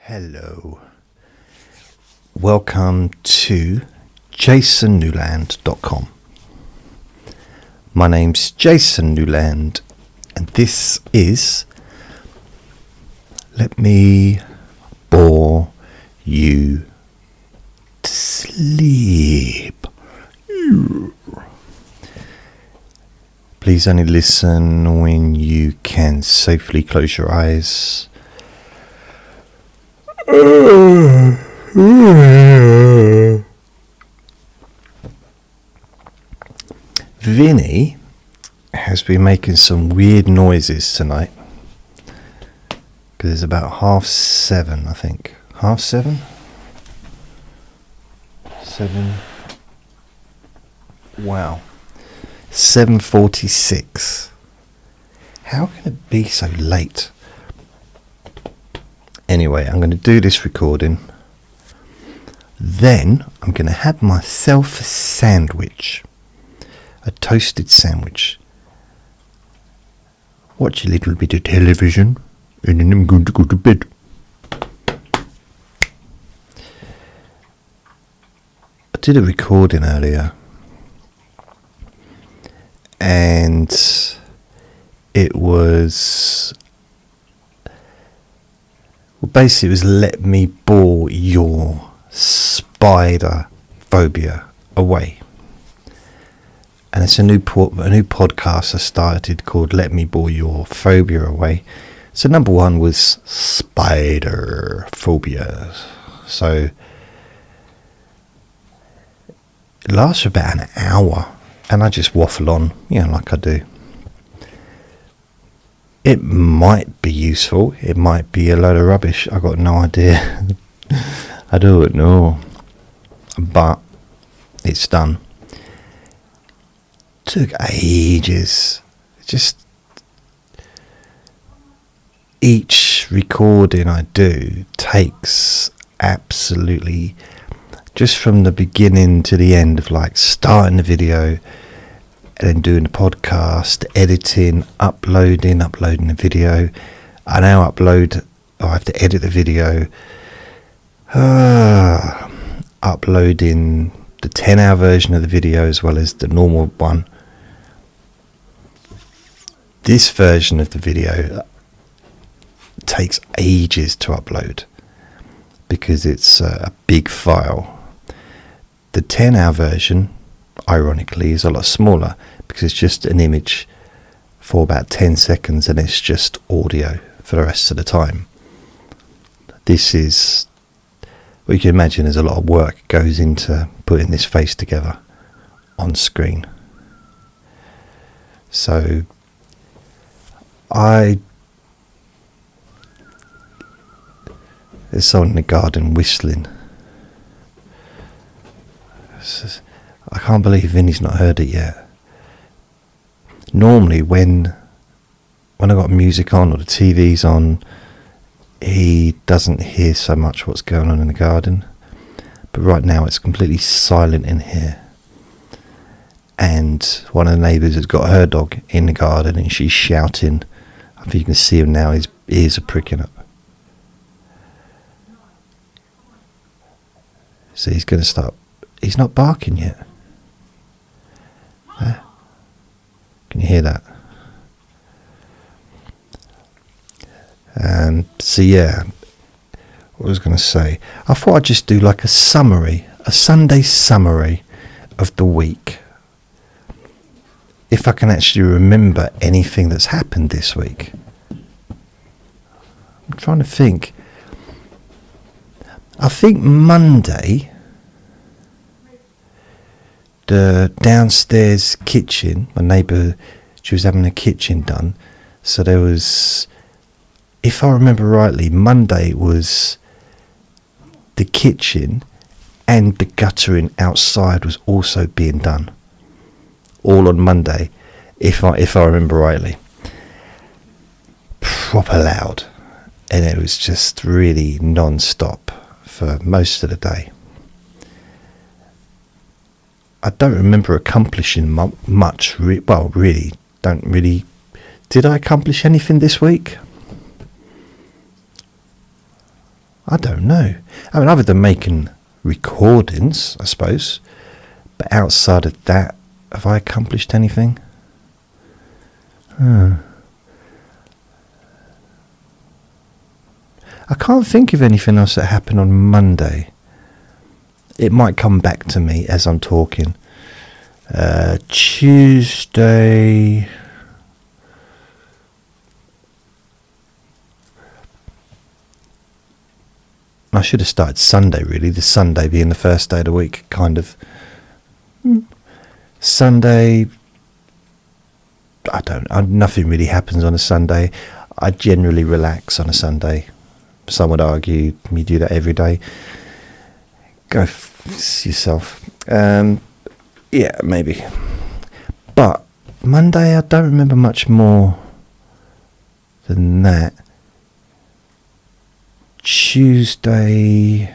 Hello. Welcome to jasonnewland.com. My name's Jason Newland, and this is Let Me Bore You to Sleep. Please only listen when you can safely close your eyes. Vinny has been making some weird noises tonight because it's about 7:30, I think. 7:30? 7. Wow. 7:46. How can it be so late? Anyway, I'm going to do this recording. Then I'm going to have myself a sandwich. A toasted sandwich. Watch a little bit of television. And then I'm going to go to bed. I did a recording earlier. And it was... Well, basically, it was let me bore your spider phobia away. And it's a new podcast I started called Let Me Bore Your Phobia Away. So number one was spider phobia. So it lasts for about an hour. And I just waffle on, like I do. It might be useful. It might be a load of rubbish. I got no idea. I don't know. But it's done. Took ages. Just each recording I do takes absolutely, just from the beginning to the end of like starting the video and then doing the podcast, editing, uploading the video. I now I have to edit the video, uploading the 10-hour version of the video as well as the normal one. This version of the video takes ages to upload because it's a big file. The 10-hour version, ironically, is a lot smaller because it's just an image for about 10 seconds and it's just audio for the rest of the time. This is, well, you can imagine there's a lot of work goes into putting this face together on screen. So there's someone in the garden whistling. I can't believe Vinny's not heard it yet. Normally when I got music on or the TV's on, he doesn't hear so much what's going on in the garden. But right now it's completely silent in here. And one of the neighbours has got her dog in the garden and she's shouting. I think you can see him now, his ears are pricking up. So he's going to start. He's not barking yet. Can you hear that? So yeah, what I was going to say. I thought I'd just do like a summary, a Sunday summary of the week. If I can actually remember anything that's happened this week. I'm trying to think. I think Monday, the downstairs kitchen, my neighbour, she was having a kitchen done. So there was, if I remember rightly, Monday was the kitchen and the guttering outside was also being done. All on Monday, if I remember rightly. Proper loud. And it was just really non-stop for most of the day. I don't remember accomplishing much. Really, don't really. Did I accomplish anything this week? I don't know. I mean, other than making recordings, I suppose. But outside of that, have I accomplished anything? I can't think of anything else that happened on Monday. It might come back to me as I'm talking. Tuesday. I should have started Sunday, really. The Sunday being the first day of the week, kind of. Sunday. Nothing really happens on a Sunday. I generally relax on a Sunday. Some would argue you do that every day. Go yourself. Yeah, maybe. But Monday, I don't remember much more than that. Tuesday.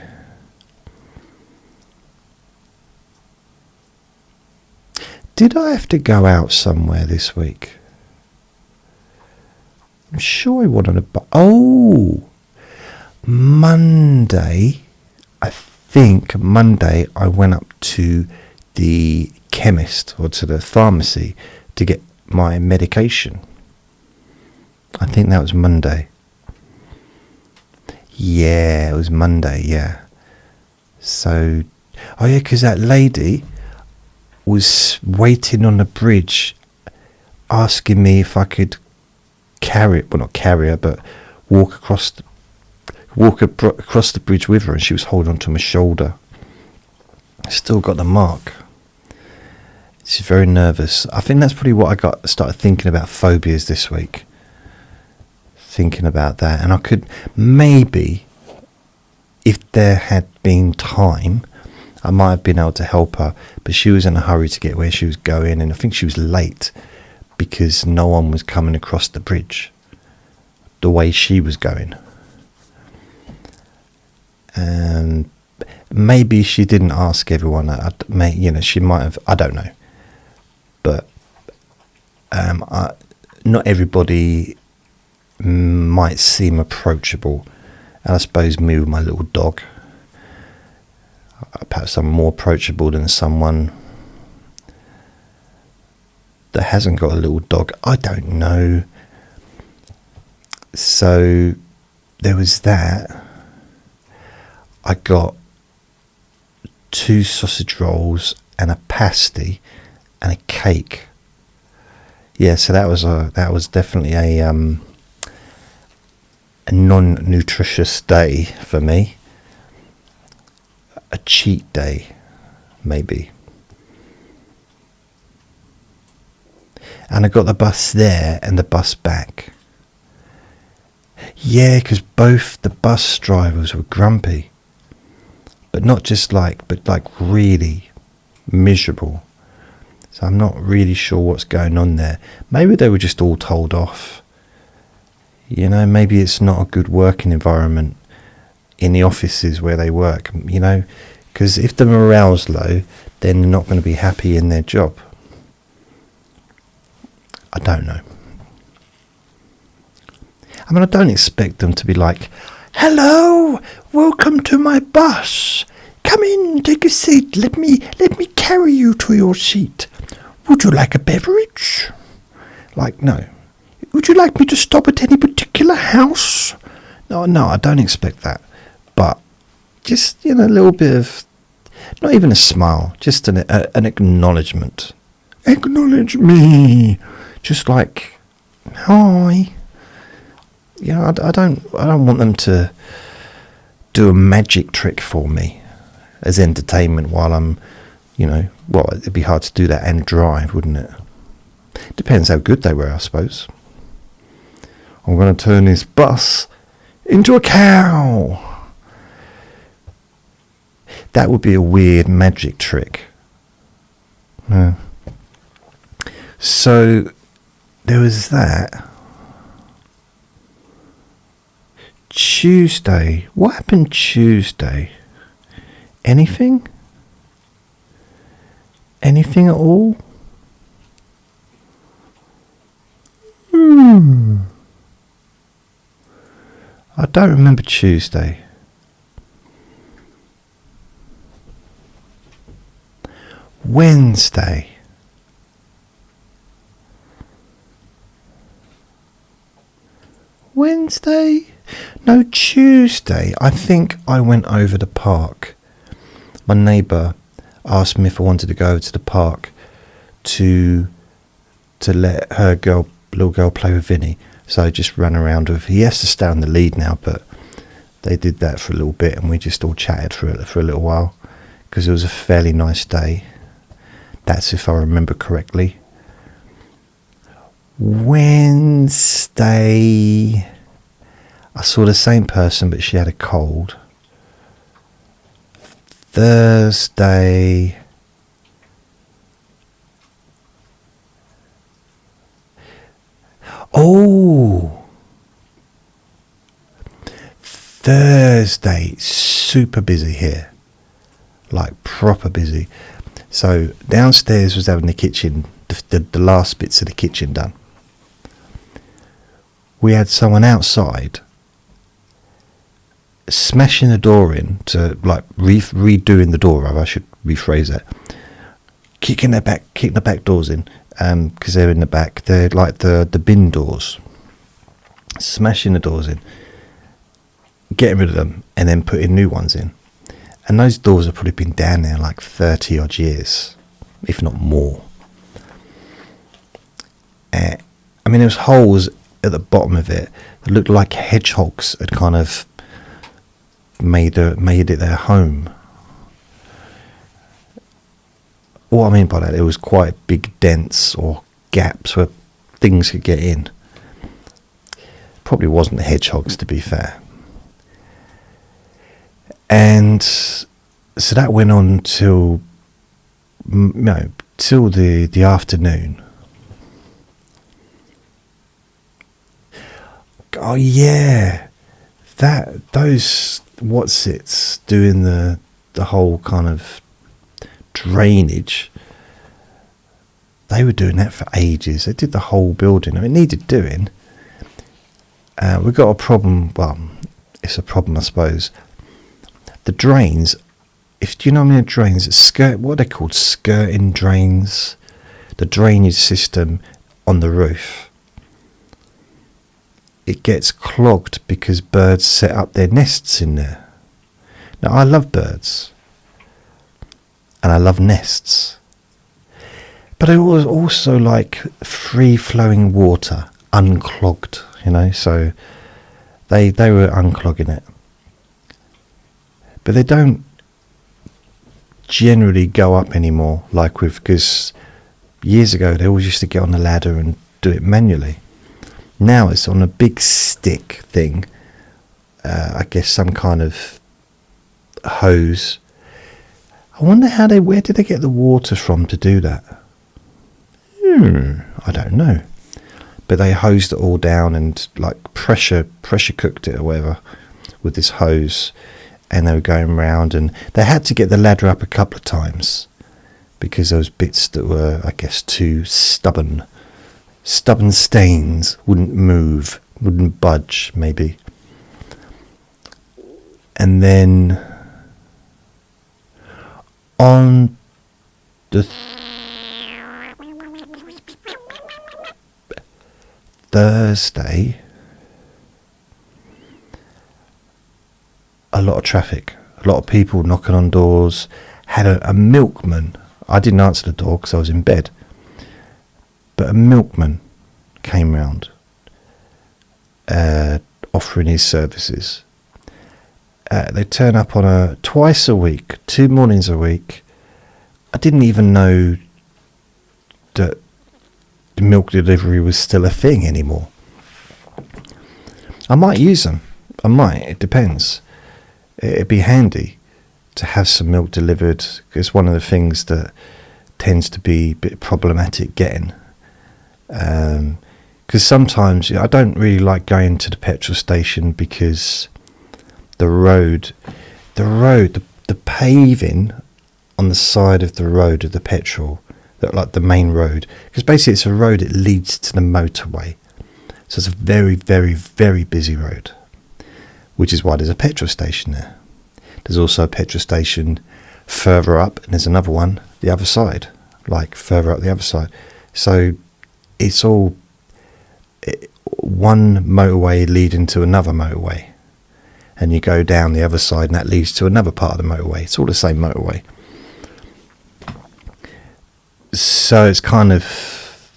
Did I have to go out somewhere this week? I'm sure I went on Monday. I think Monday I went up to the chemist or to the pharmacy to get my medication. I think that was Monday. Yeah, it was Monday, yeah. So, because that lady was waiting on the bridge asking me if I could not carry her, but walk across the bridge with her, and she was holding onto my shoulder. Still got the mark. She's very nervous. I think that's probably what I started thinking about phobias this week. Thinking about that, and I could maybe, if there had been time, I might have been able to help her, but she was in a hurry to get where she was going, and I think she was late because no one was coming across the bridge the way she was going. And maybe she didn't ask everyone. She might have. I don't know, but not everybody might seem approachable, and I suppose me with my little dog, perhaps I'm more approachable than someone that hasn't got a little dog. I don't know. So there was that. I got 2 sausage rolls and a pasty and a cake. Yeah, so that was definitely a non-nutritious day for me. A cheat day, maybe. And I got the bus there and the bus back. Yeah, because both the bus drivers were grumpy. But not just but really miserable. So I'm not really sure what's going on there. Maybe they were just all told off. Maybe it's not a good working environment in the offices where they work, because if the morale's low, then they're not going to be happy in their job. I don't know. I mean, I don't expect them to be like, "Hello, welcome to my bus. Come in, take a seat. Let me carry you to your seat. Would you like a beverage?" No. "Would you like me to stop at any particular house?" No, I don't expect that. But just, a little bit of, not even a smile, just an acknowledgement. Acknowledge me. Just like, hi. I don't want them to do a magic trick for me as entertainment while I'm, it'd be hard to do that and drive, wouldn't it? Depends how good they were, I suppose. I'm going to turn this bus into a cow. That would be a weird magic trick. Yeah. So there was that. Tuesday. What happened Tuesday? Anything? Anything at all? I don't remember Tuesday. Wednesday. Wednesday? No, Tuesday. I think I went over the park. My neighbour asked me if I wanted to go over to the park to let her little girl play with Vinny. So I just ran around with. He has to stay on the lead now, but they did that for a little bit, and we just all chatted for a little while because it was a fairly nice day. That's if I remember correctly. Wednesday, I saw the same person, but she had a cold. Thursday, Thursday, super busy here, like proper busy. So downstairs was having the kitchen, the last bits of the kitchen done. We had someone outside smashing the door in to like redoing the door. I should rephrase that. Kicking the back doors in, because they're in the back. They're like the bin doors. Smashing the doors in, getting rid of them, and then putting new ones in. And those doors have probably been down there like 30 odd years, if not more. I mean, there was holes at the bottom of it that looked like hedgehogs had kind of made it their home. What I mean by that, it was quite big dents or gaps where things could get in. Probably wasn't the hedgehogs, to be fair. And so that went on till the afternoon. Oh yeah, those what's-its doing the whole kind of drainage. They were doing that for ages. They did the whole building. I mean, it needed doing. We've got a problem. Well, it's a problem, I suppose. The drains. Do you know how many drains? What are they called? Skirting drains. The drainage system on the roof. It gets clogged because birds set up their nests in there. Now, I love birds. And I love nests. But it was also like free-flowing water, unclogged, so they were unclogging it. But they don't generally go up anymore, because years ago they always used to get on the ladder and do it manually. Now it's on a big stick thing, I guess some kind of hose. I wonder where did they get the water from to do that? I don't know. But they hosed it all down and like pressure cooked it or whatever with this hose, and they were going round, and they had to get the ladder up a couple of times because those bits that were, I guess, too stubborn stains wouldn't budge maybe. And then on the Thursday, a lot of traffic, a lot of people knocking on doors. Had a milkman. I didn't answer the door because I was in bed, but a milkman came round offering his services. They turn up on twice a week, 2 mornings a week. I didn't even know that milk delivery was still a thing anymore. I might use them. I might. It depends. It'd be handy to have some milk delivered, because one of the things that tends to be a bit problematic getting. Because sometimes I don't really like going to the petrol station because the paving on the side of the road of the petrol, like the main road, because basically it's a road that leads to the motorway. So it's a very, very, very busy road, which is why there's a petrol station there. There's also a petrol station further up, and there's another one the other side, like further up the other side. So it's all one motorway leading to another motorway, and you go down the other side and that leads to another part of the motorway. It's all the same motorway. So it's kind of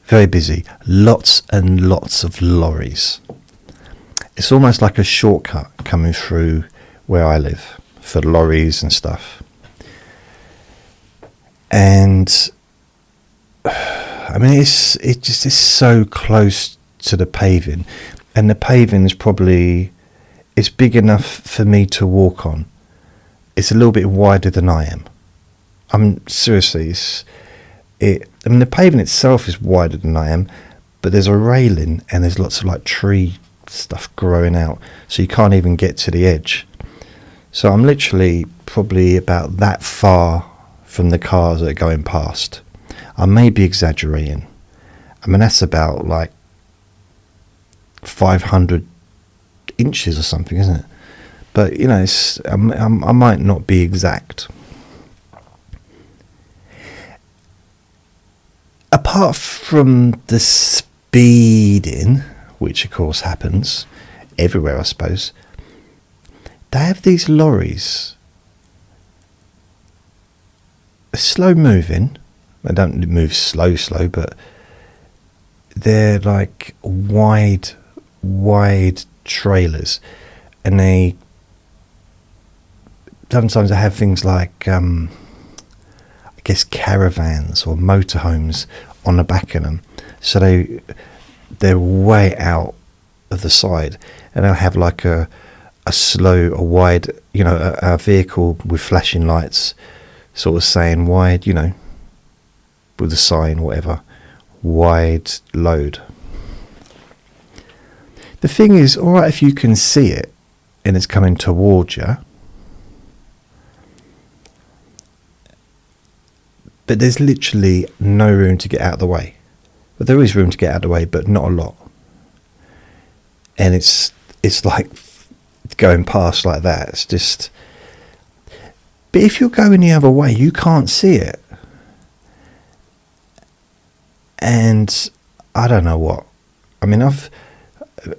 very busy. Lots and lots of lorries. It's almost like a shortcut coming through where I live for lorries and stuff. And I mean, it just is so close to the paving, and the paving is probably, it's big enough for me to walk on. It's a little bit wider than I am. Seriously, I mean, the paving itself is wider than I am, but there's a railing and there's lots of like tree stuff growing out, so you can't even get to the edge. So I'm literally probably about that far from the cars that are going past. I may be exaggerating. I mean, that's about like 500 inches or something, isn't it? But you know, I might not be exact. Apart from the speeding, which of course happens everywhere, I suppose, they have these lorries. They're slow moving. They don't move slow, but they're like wide trailers, and they sometimes have things like I guess caravans or motorhomes on the back of them, so they're way out of the side, and they'll have like a wide, you know, a vehicle with flashing lights, sort of saying wide, you know, with a sign, whatever, wide load. The thing is, all right, if you can see it and it's coming towards you, but there's literally no room to get out of the way. But there is room to get out of the way, but not a lot. And it's like going past like that. It's just. But if you're going the other way, you can't see it. And I don't know what. I mean,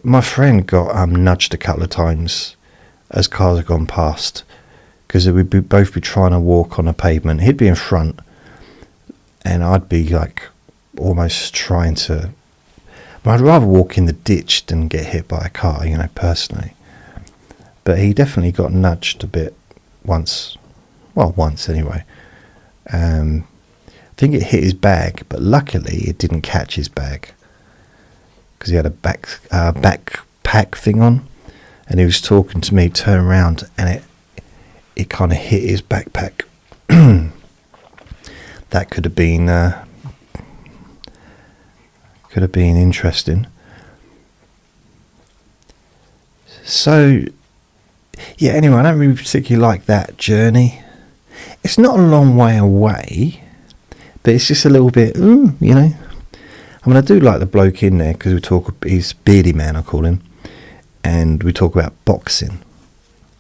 my friend got nudged a couple of times as cars have gone past, because we'd both be trying to walk on a pavement. He'd be in front, and I'd be like almost trying to. I'd rather walk in the ditch than get hit by a car, you know, personally. But he definitely got nudged a bit once. Well, once anyway. I think it hit his bag, but luckily it didn't catch his bag, because he had a backpack thing on, and he was talking to me, turned around, and it kind of hit his backpack. That could have been interesting. So yeah, anyway, I don't really particularly like that journey. It's not a long way away, but it's just a little bit, you know. I mean, I do like the bloke in there, because he's Beardy Man, I call him, and we talk about boxing.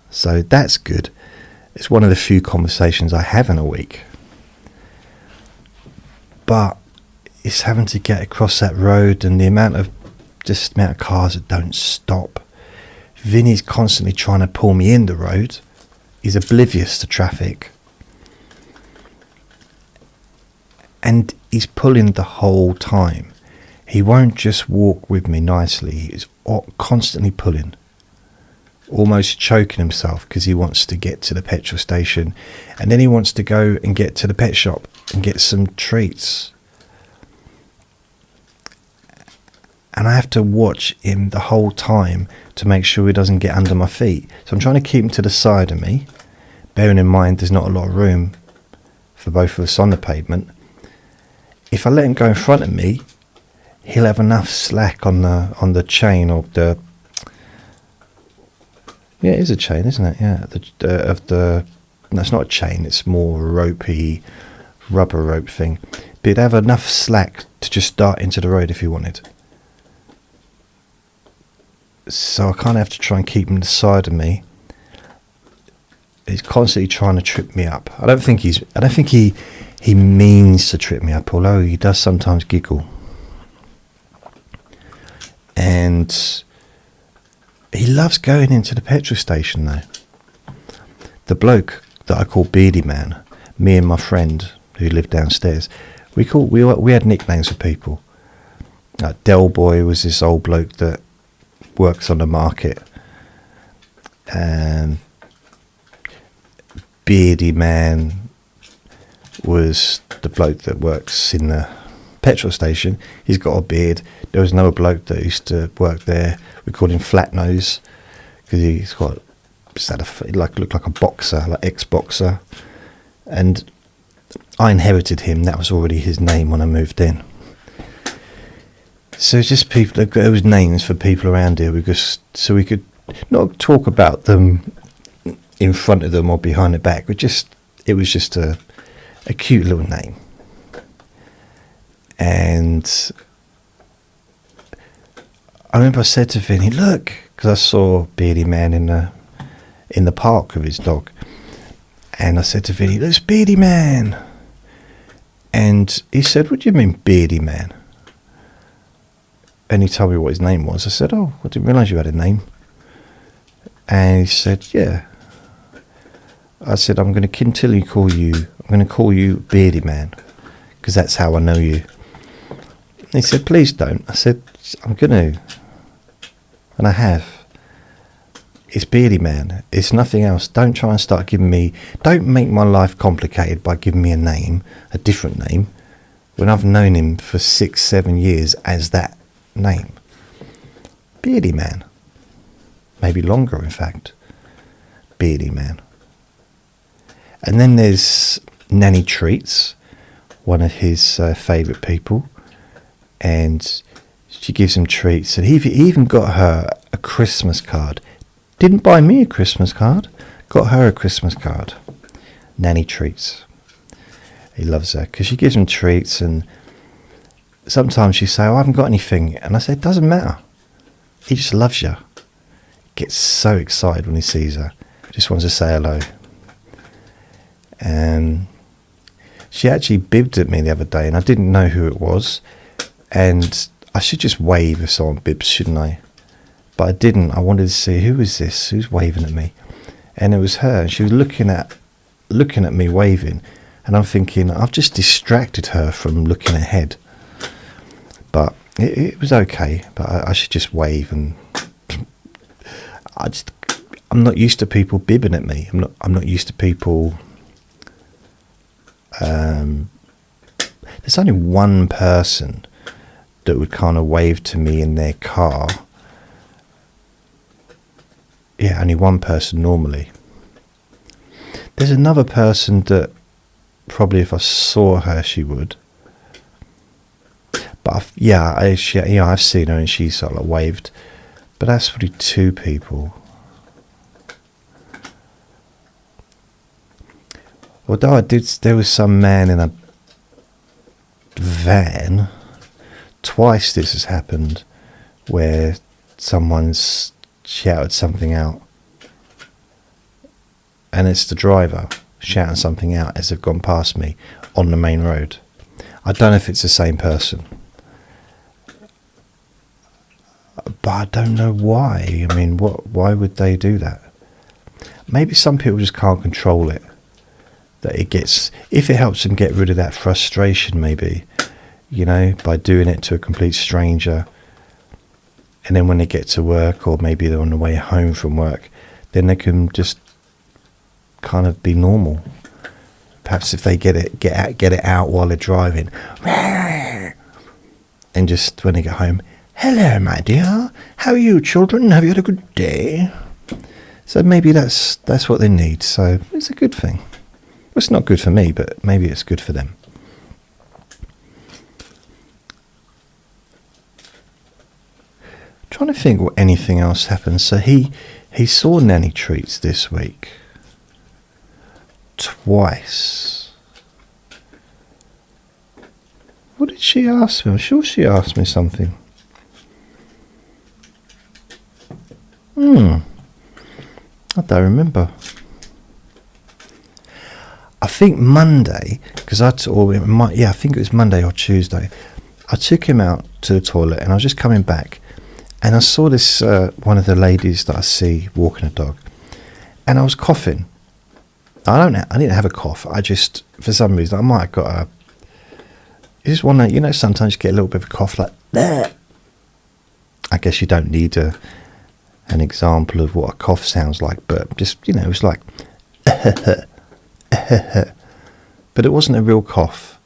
So that's good. It's one of the few conversations I have in a week. But it's having to get across that road, and the amount of cars that don't stop. Vinny's constantly trying to pull me in the road. He's oblivious to traffic. And he's pulling the whole time. He won't just walk with me nicely. He's constantly pulling. Almost choking himself, because he wants to get to the petrol station. And then he wants to go and get to the pet shop and get some treats. And I have to watch him the whole time to make sure he doesn't get under my feet. So I'm trying to keep him to the side of me, bearing in mind there's not a lot of room for both of us on the pavement. If I let him go in front of me, he'll have enough slack on the chain of the. Yeah, it is a chain, isn't it? Yeah, no, it's not a chain. It's more ropey, rubber rope thing. But he'd have enough slack to just start into the road if he wanted. So I kind of have to try and keep him to the side of me. He's constantly trying to trip me up. I don't think he means to trip me up, although he does sometimes giggle. And he loves going into the petrol station though. The bloke that I call Beardy Man, me and my friend who lived downstairs, we had nicknames for people. Del Boy was this old bloke that works on the market. Beardy Man was the bloke that works in the petrol station. He's got a beard. There was another bloke that used to work there. We called him Flat Nose because he's got looked like a boxer, like ex-boxer. And I inherited him. That was already his name when I moved in. So it's just people. There was names for people around here so we could not talk about them in front of them or behind their back. It was just a cute little name. And I remember I said to Vinny, look, because I saw Beardy Man in the park with his dog, and I said to Vinny, there's Beardy Man. And he said, what do you mean Beardy Man? And he told me what his name was. I said, oh, I didn't realise you had a name. And he said, yeah. I said, I'm going to continually call you Beardy Man, because that's how I know you. And he said, please don't. I said, I'm going to. And I have. It's Beardy Man. It's nothing else. Don't try and start don't make my life complicated by giving me a different name, when I've known him for 6-7 years as that name. Beardy Man. Maybe longer, in fact. Beardy Man. And then there's Nanny Treats, one of his favourite people, and she gives him treats, and he even got her a Christmas card. Didn't buy me a Christmas card, got her a Christmas card. Nanny Treats. He loves her because she gives him treats, and sometimes she say, oh, I haven't got anything, and I say, it doesn't matter. He just loves you. Gets so excited when he sees her. Just wants to say hello. And she actually bibbed at me the other day, and I didn't know who it was. And I should just wave if someone bibs, shouldn't I? But I didn't. I wanted to see, who is this? Who's waving at me? And it was her. And she was looking at me waving. And I'm thinking, I've just distracted her from looking ahead. But it was okay. But I should just wave. And I'm not used to people bibbing at me. I'm not used to people. There's only one person that would kind of wave to me in their car. Yeah, only one person normally. There's another person that probably if I saw her, she would. But I've seen her and she sort of like waved. But that's probably two people. Although there was some man in a van. Twice this has happened, where someone's shouted something out, and it's the driver shouting something out as they've gone past me on the main road. I don't know if it's the same person, but I don't know why. I mean, why would they do that? Maybe some people just can't control it. If it helps them get rid of that frustration, maybe, by doing it to a complete stranger, and then when they get to work, or maybe they're on the way home from work, then they can just kind of be normal. Perhaps if they get it out while they're driving, and just when they get home, hello, my dear, how are you, children? Have you had a good day? So maybe that's what they need. So it's a good thing. Well, it's not good for me, but maybe it's good for them. Trying to think what anything else happened. So he saw Nanny Treats this week twice. What did she ask me? I'm sure she asked me something. I don't remember. think Monday, because I think it was Monday or Tuesday. I took him out to the toilet, and I was just coming back, and I saw this one of the ladies that I see walking a dog, and I was coughing. I didn't have a cough. I just, for some reason, I might have got a. You just want to, sometimes you get a little bit of a cough like that. I guess you don't need an example of what a cough sounds like, but just, it was like, but it wasn't a real cough.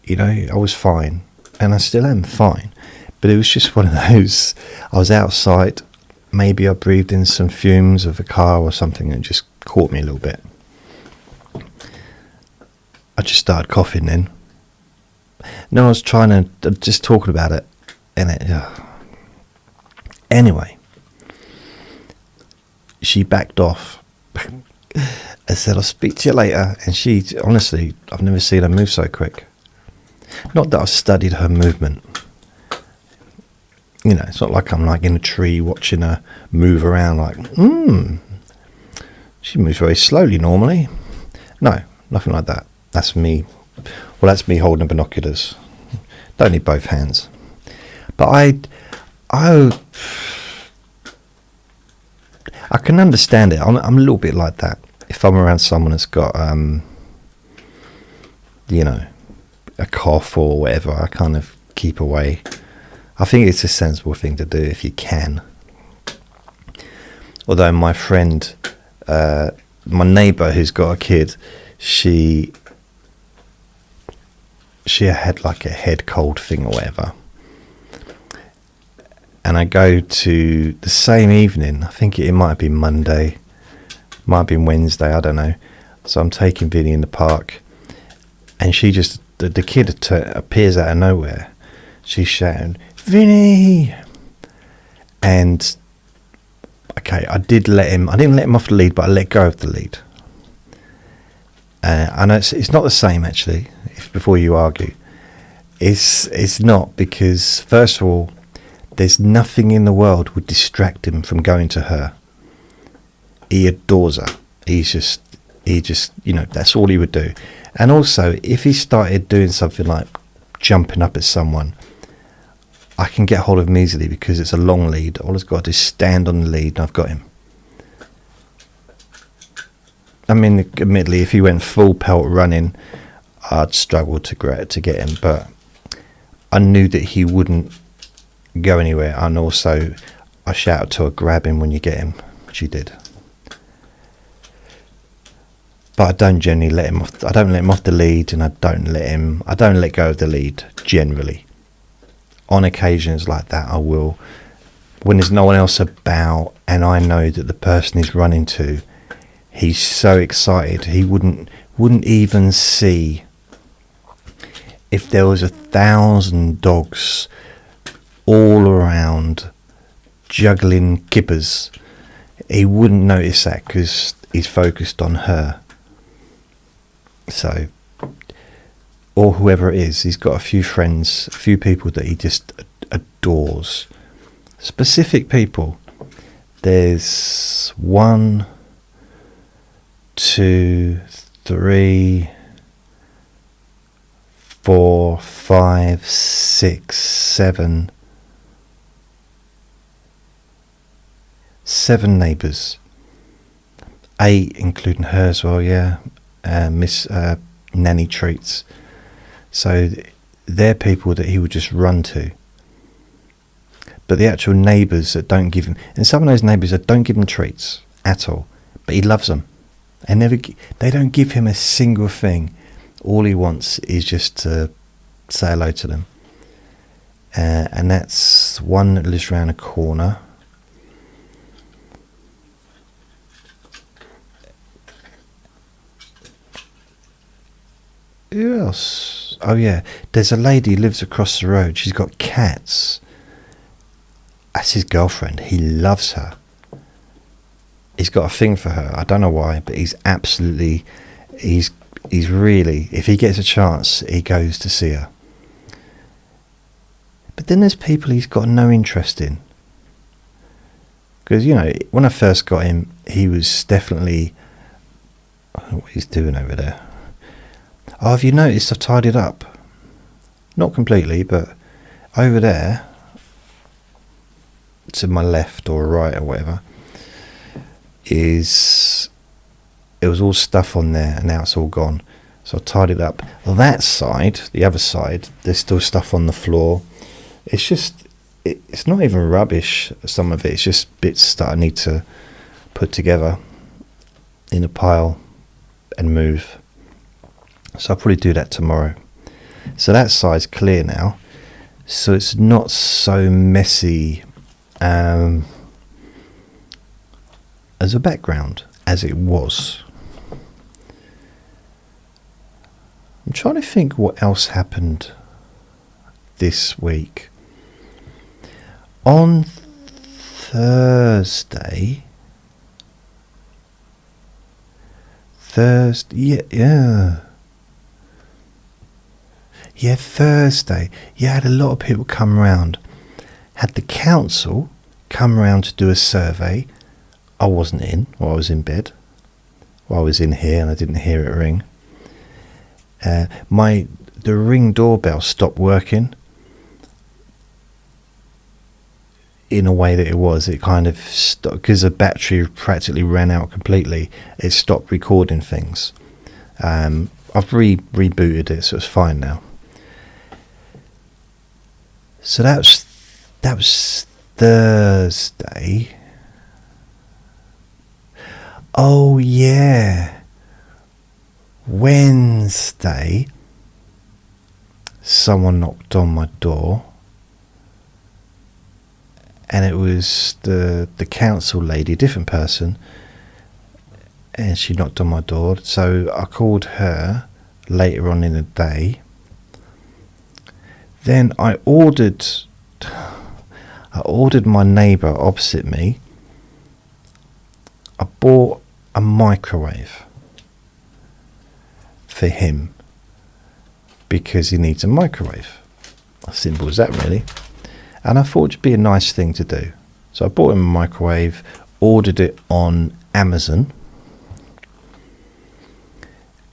I was fine, and I still am fine, but it was just one of those. I was outside, maybe I breathed in some fumes of a car or something, and it just caught me a little bit. I just started coughing then. No, I was just talking about it, and anyway, she backed off. I said, I'll speak to you later, and she, honestly, I've never seen her move so quick. Not that I've studied her movement. It's not like I'm like in a tree watching her move around like, she moves very slowly normally. No, nothing like that. That's me. Well, that's me holding binoculars. Don't need both hands. But I can understand it. I'm a little bit like that. If I'm around someone that's got, a cough or whatever, I kind of keep away. I think it's a sensible thing to do if you can. Although my friend, my neighbour who's got a kid, she had like a head cold thing or whatever. And I go to the same evening, I think it might have been Monday, might have been Wednesday, I don't know. So I'm taking Vinny in the park, and she just, the kid appears out of nowhere. She's shouting, Vinny! And, okay, I didn't let him off the lead, but I let go of the lead. I know it's not the same, actually, before you argue. It's not, because, first of all, there's nothing in the world would distract him from going to her. He adores her. He just, that's all he would do. And also, if he started doing something like jumping up at someone, I can get hold of him easily because it's a long lead. All I've got to do is stand on the lead and I've got him. I mean, admittedly, if he went full pelt running, I'd struggle to get him, but I knew that he wouldn't go anywhere. And also, I shouted to her, grab him when you get him, which he did. But I don't generally let him off. I don't let him off the lead, and I don't let go of the lead generally. On occasions like that, I will, when there's no one else about, and I know that the person he's running to, he's so excited he wouldn't even see if there was 1,000 dogs all around juggling kippers. He wouldn't notice that because he's focused on her. So, or whoever it is, he's got a few friends, a few people that he just adores. Specific people. There's 1, 2, 3, 4, 5, 6, 7. 7 neighbours. 8, including her as well, yeah. Miss Nanny Treats. So they're people that he would just run to. But the actual neighbours that don't give him, and some of those neighbours that don't give him treats at all, but he loves them, and they don't give him a single thing. All he wants is just to say hello to them. And that's one that lives around a corner. Who else? Oh yeah, there's a lady who lives across the road. She's got cats. That's his girlfriend. He loves her. He's got a thing for her. I don't know why, but he's really, if he gets a chance, he goes to see her. But then there's people he's got no interest in. Because, when I first got him, he was definitely I don't know what he's doing over there. Oh, have you noticed I've tidied up? Not completely, but over there, to my left or right or whatever, it was all stuff on there, and now it's all gone. So I tidied up. That side, the other side, there's still stuff on the floor. It's just, it's not even rubbish, some of it. It's just bits that I need to put together in a pile and move. So I'll probably do that tomorrow. So that side's clear now. So it's not so messy as a background as it was. I'm trying to think what else happened this week. On Thursday, Thursday. Yeah, I had a lot of people come round. Had the council come round to do a survey. I wasn't in, or I was in bed. Well, I was in here and I didn't hear it ring. The Ring doorbell stopped working in a way that it kind of stopped, because the battery practically ran out completely. It stopped recording things. I've rebooted it, so it's fine now. So that was Thursday. Oh yeah, Wednesday, someone knocked on my door, and it was the council lady, a different person, and she knocked on my door. So I called her later on in the day. Then I ordered my neighbour opposite me. I bought a microwave for him because he needs a microwave. As simple as that, really. And I thought it'd be a nice thing to do. So I bought him a microwave, ordered it on Amazon,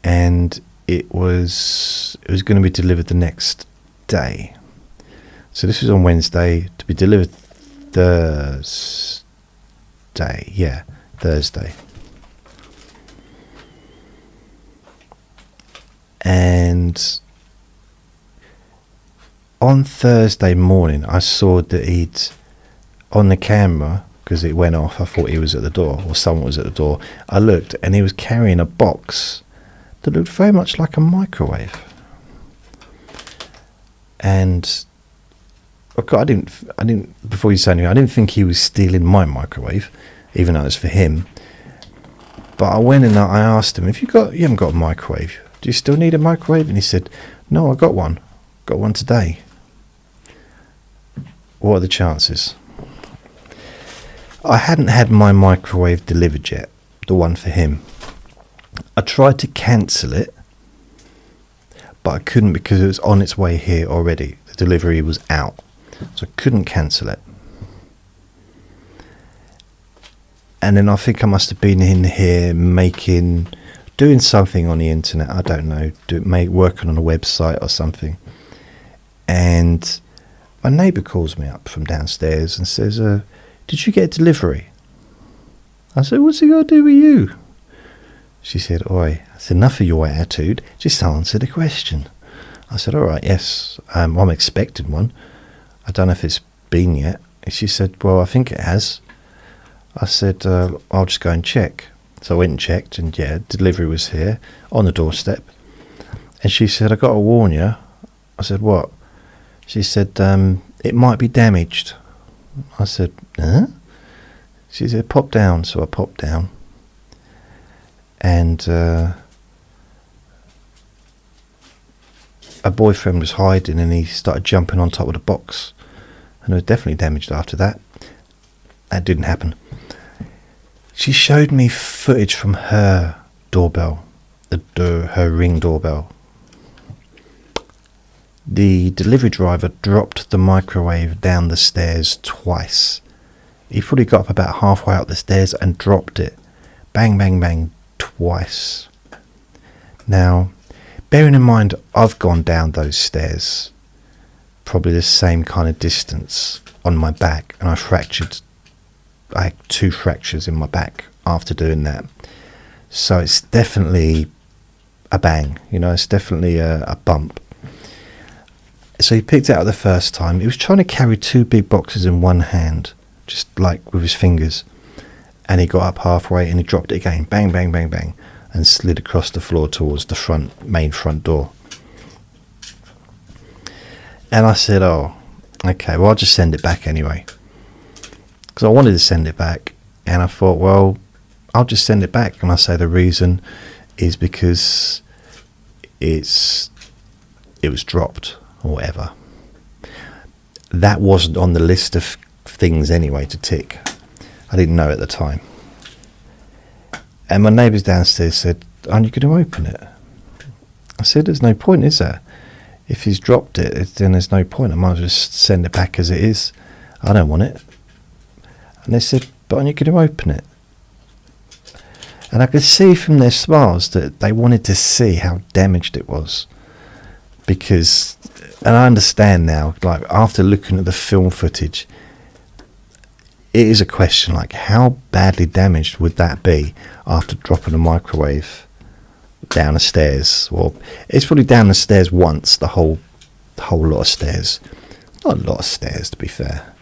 and it was going to be delivered the next day. So this was on Wednesday, to be delivered Thursday. Yeah, Thursday. And on Thursday morning, I saw that he'd, on the camera, because it went off, I thought he was at the door, or someone was at the door. I looked, and he was carrying a box that looked very much like a microwave. And I didn't. Before you say anything, I didn't think he was stealing my microwave, even though it's for him. But I went and I asked him, you haven't got a microwave? Do you still need a microwave? And he said, no, I got one. Got one today. What are the chances? I hadn't had my microwave delivered yet, the one for him. I tried to cancel it, but I couldn't because it was on its way here already. The delivery was out, so I couldn't cancel it. And then I think I must have been in here doing something on the internet. I don't know, working on a website or something. And my neighbour calls me up from downstairs and says, did you get a delivery? I said, what's it got to do with you? She said, oi, that's enough of your attitude. Just answer the question. I said, all right, yes, I'm expecting one. I don't know if it's been yet. And she said, well, I think it has. I said, I'll just go and check. So I went and checked, and yeah, delivery was here on the doorstep. And she said, I got to warn you. I said, what? She said, it might be damaged. I said, huh? She said, pop down. So I popped down. And her boyfriend was hiding, and he started jumping on top of the box. And it was definitely damaged after that. That didn't happen. She showed me footage from her doorbell, her Ring doorbell. The delivery driver dropped the microwave down the stairs twice. He probably got up about halfway up the stairs and dropped it. Bang, bang, bang, twice. Now, bearing in mind I've gone down those stairs probably the same kind of distance on my back, and I had 2 fractures in my back after doing that. So it's definitely a bang, it's definitely a bump. So he picked it up the first time. He was trying to carry 2 big boxes in one hand, just like with his fingers. And he got up halfway and he dropped it again. Bang, bang, bang, bang. And slid across the floor towards the main front door. And I said, oh, okay, well, I'll just send it back anyway. Because I wanted to send it back. And I thought, well, I'll just send it back. And I say the reason is because it was dropped or whatever. That wasn't on the list of things anyway to tick. I didn't know at the time. And my neighbours downstairs said, aren't you going to open it? I said, there's no point, is there? If he's dropped it, then there's no point. I might as well just send it back as it is. I don't want it. And they said, but aren't you going to open it? And I could see from their smiles that they wanted to see how damaged it was. Because, and I understand now, like after looking at the film footage, it is a question, like how badly damaged would that be after dropping a microwave down the stairs? Well, it's probably down the stairs once, the whole lot of stairs. Not a lot of stairs, to be fair.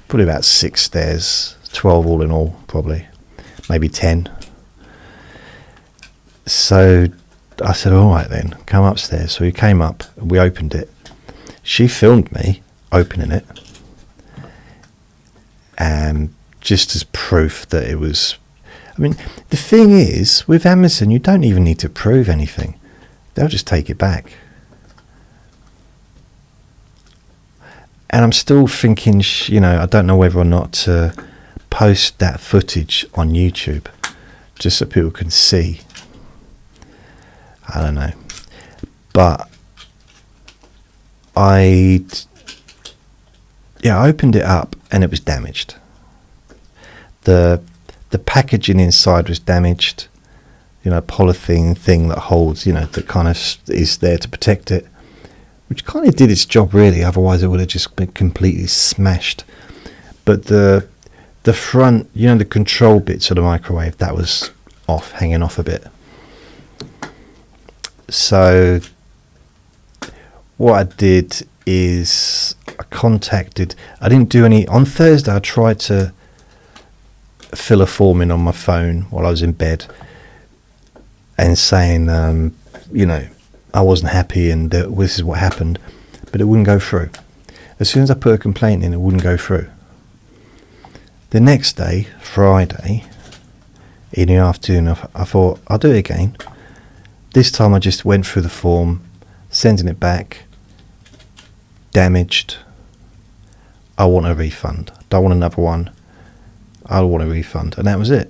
Probably about 6 stairs, 12 all in all, probably. Maybe 10. So I said, all right then, come upstairs. So we came up and we opened it. She filmed me opening it. And just as proof that it was... I mean, the thing is, with Amazon, you don't even need to prove anything. They'll just take it back. And I'm still thinking, I don't know whether or not to post that footage on YouTube, just so people can see. I don't know. But I opened it up and it was damaged. The packaging inside was damaged. Polythene thing that holds, that kind of is there to protect it, which kind of did its job really. Otherwise, it would have just been completely smashed. But the front, the control bits of the microwave, that was hanging off a bit. So what I did is I didn't do any, on Thursday I tried to fill a form in on my phone while I was in bed and saying, I wasn't happy and this is what happened, but it wouldn't go through. As soon as I put a complaint in, it wouldn't go through. The next day, Friday, in the afternoon, I thought, I'll do it again. This time I just went through the form, sending it back, damaged. I want a refund. Don't want another one. I want a refund. And that was it.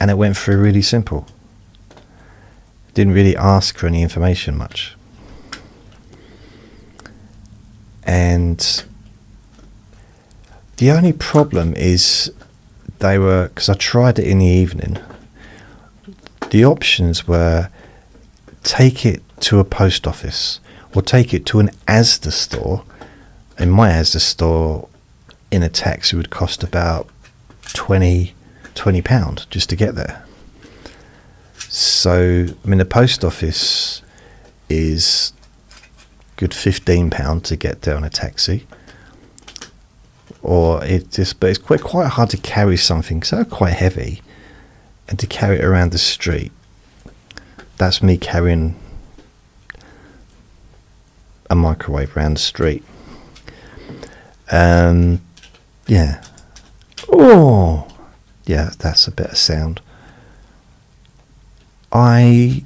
And it went through really simple. Didn't really ask for any information much. And the only problem is because I tried it in the evening, the options were take it to a post office or take it to an Asda store. In my Asda store, in a taxi would cost about £20 just to get there. So, the post office is good £15 to get there on a taxi. But it's quite hard to carry something so quite heavy and to carry it around the street. That's me carrying a microwave around the street. Yeah. Oh, yeah, that's a better sound. I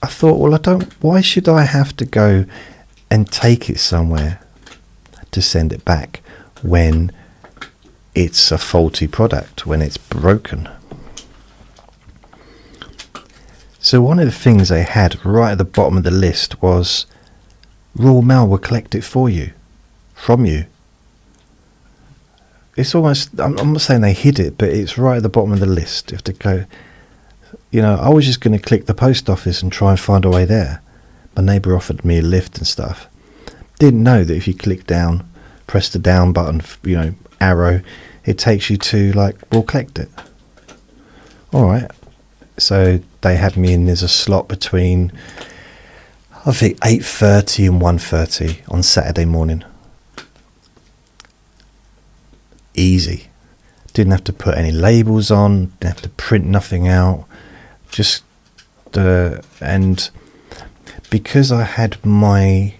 thought, well, why should I have to go and take it somewhere to send it back when it's a faulty product, when it's broken? So one of the things they had right at the bottom of the list was Royal Mail will collect it for you, from you. It's almost, I'm not saying they hid it, but it's right at the bottom of the list. You have to go, I was just going to click the post office and try and find a way there. My neighbour offered me a lift and stuff. Didn't know that if you click down, press the down button, arrow, it takes you to, like, we'll collect it. All right. So they had me in. There's a slot between, I think, 8:30 and 1:30 on Saturday morning. Easy. Didn't have to put any labels on. Didn't have to print nothing out. Just and because I had my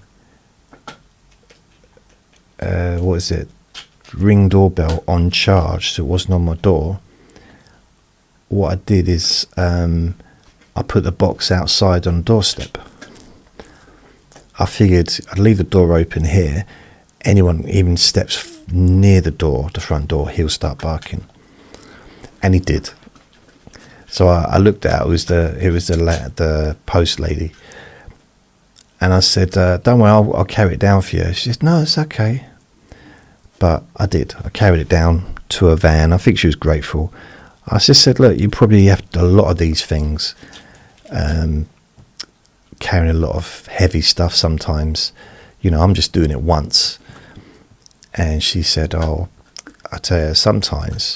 Ring doorbell on charge, so it wasn't on my door. What I did is I put the box outside on the doorstep. I figured I'd leave the door open here. Anyone even steps near the front door, he'll start barking. And he did. So I looked at it. It was the post lady, and I said, "Don't worry, I'll carry it down for you." She said, "No, it's okay." But I did. I carried it down to a van. I think she was grateful. I just said, "Look, you probably have a lot of these things, carrying a lot of heavy stuff sometimes. I'm just doing it once." And she said, "Oh, I tell you, sometimes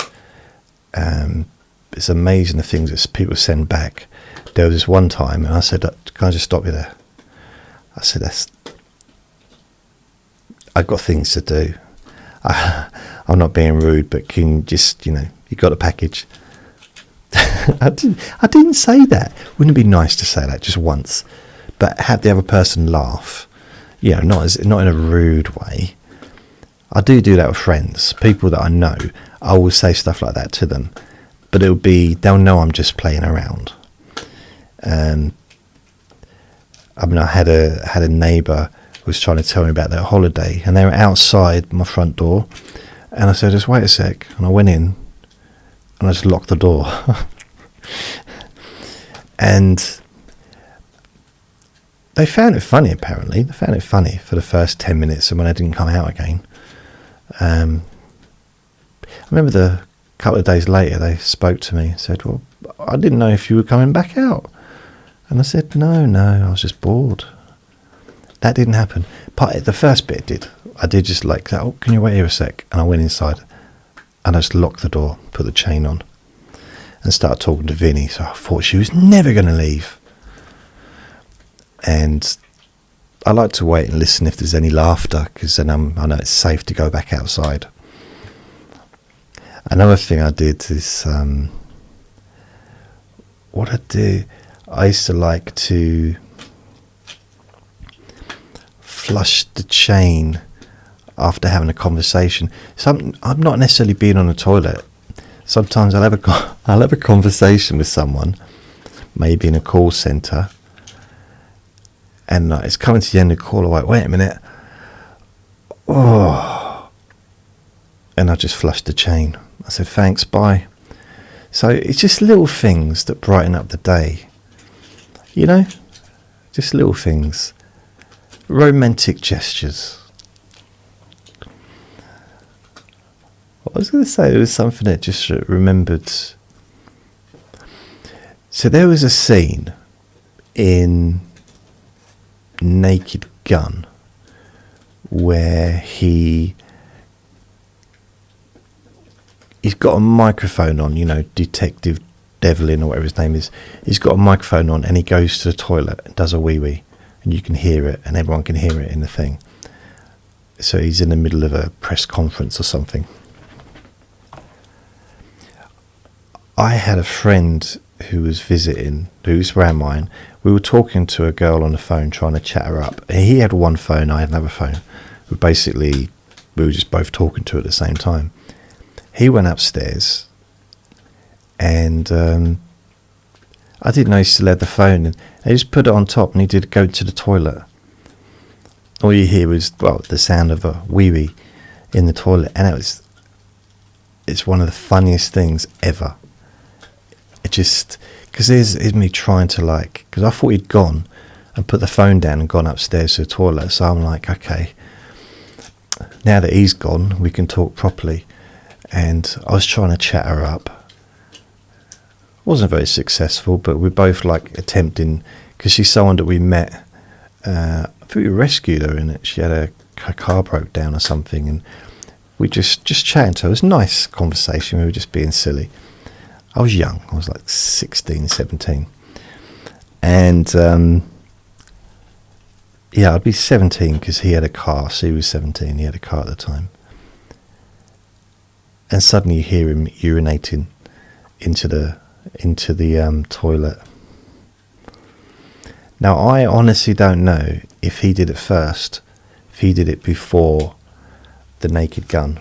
it's amazing the things that people send back." There was this one time, and I said, "Can I just stop you there?" I said, "I've got things to do. I'm not being rude, but can you just, you got a package?" I didn't say that. Wouldn't it be nice to say that just once, but have the other person laugh? Not in a rude way. I do that with friends, people that I know. I will say stuff like that to them, but they'll know I'm just playing around. I had a neighbour who was trying to tell me about their holiday, and they were outside my front door, and I said, "Just wait a sec," and I went in, and I just locked the door. And they found it funny, apparently. They found it funny for the first 10 minutes, and when I didn't come out again. I remember a couple of days later, they spoke to me and said, "Well, I didn't know if you were coming back out." And I said, no, I was just bored. That didn't happen. The first bit did. I did just like that. "Oh, can you wait here a sec?" And I went inside, and I just locked the door, put the chain on, and started talking to Vinny. So I thought she was never going to leave. And I like to wait and listen if there's any laughter, because then I know it's safe to go back outside. Another thing I did is, what I do, I used to like to flush the chain after having a conversation. I'm not necessarily being on the toilet. Sometimes I'll have a conversation with someone, maybe in a call centre, and it's coming to the end of the call. I'm like, "Wait a minute." Oh. And I just flushed the chain. I said, "Thanks, bye." So it's just little things that brighten up the day. Just little things. Romantic gestures. I was going to say, there was something that just remembered. So there was a scene in Naked Gun where he's got a microphone on, Detective Devlin or whatever his name is. He's got a microphone on, and he goes to the toilet and does a wee, and you can hear it, and everyone can hear it in the thing. So he's in the middle of a press conference or something. I had a friend who was visiting, who's around mine. We were talking to a girl on the phone, trying to chat her up. He had one phone, I had another phone. We were just both talking to her at the same time. He went upstairs, and I didn't know he still had the phone. And he just put it on top, and he did go to the toilet. All you hear was, the sound of a wee in the toilet, and it's one of the funniest things ever. It just, because here's me trying to because I thought he'd gone and put the phone down and gone upstairs to the toilet. So I'm like, okay, now that he's gone, we can talk properly. And I was trying to chat her up Wasn't very successful, but we're both like attempting, because she's someone that we met. I think we rescued her in it. She had her car broke down or something, and we just chatting to her. It was a nice conversation. We were just being silly. I was young. I was like 16, 17. And yeah, I'd be 17 because he had a car. So he was 17. He had a car at the time. And suddenly you hear him urinating into the toilet. Now, I honestly don't know if he did it first, if he did it before the Naked Gun.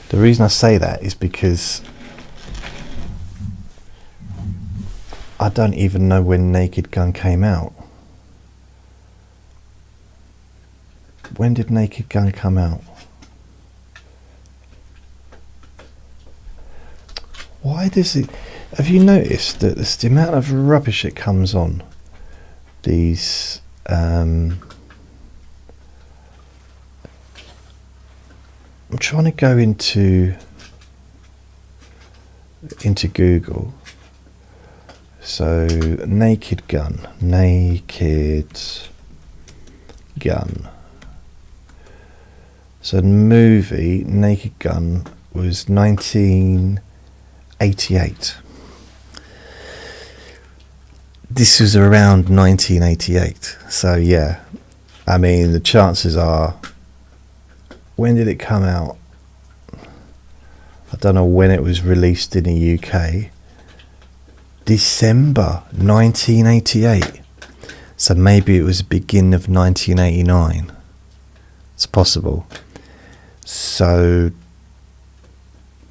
The reason I say that is because I don't even know when Naked Gun came out. When did Naked Gun come out? Why does it... Have you noticed that there's the amount of rubbish that comes on these... I'm trying to go into Google. So, Naked Gun. So the movie Naked Gun was 1988. This was around 1988. So yeah, I mean the chances are, when did it come out? I don't know when it was released in the UK. December 1988. So maybe it was the beginning of 1989. It's possible. So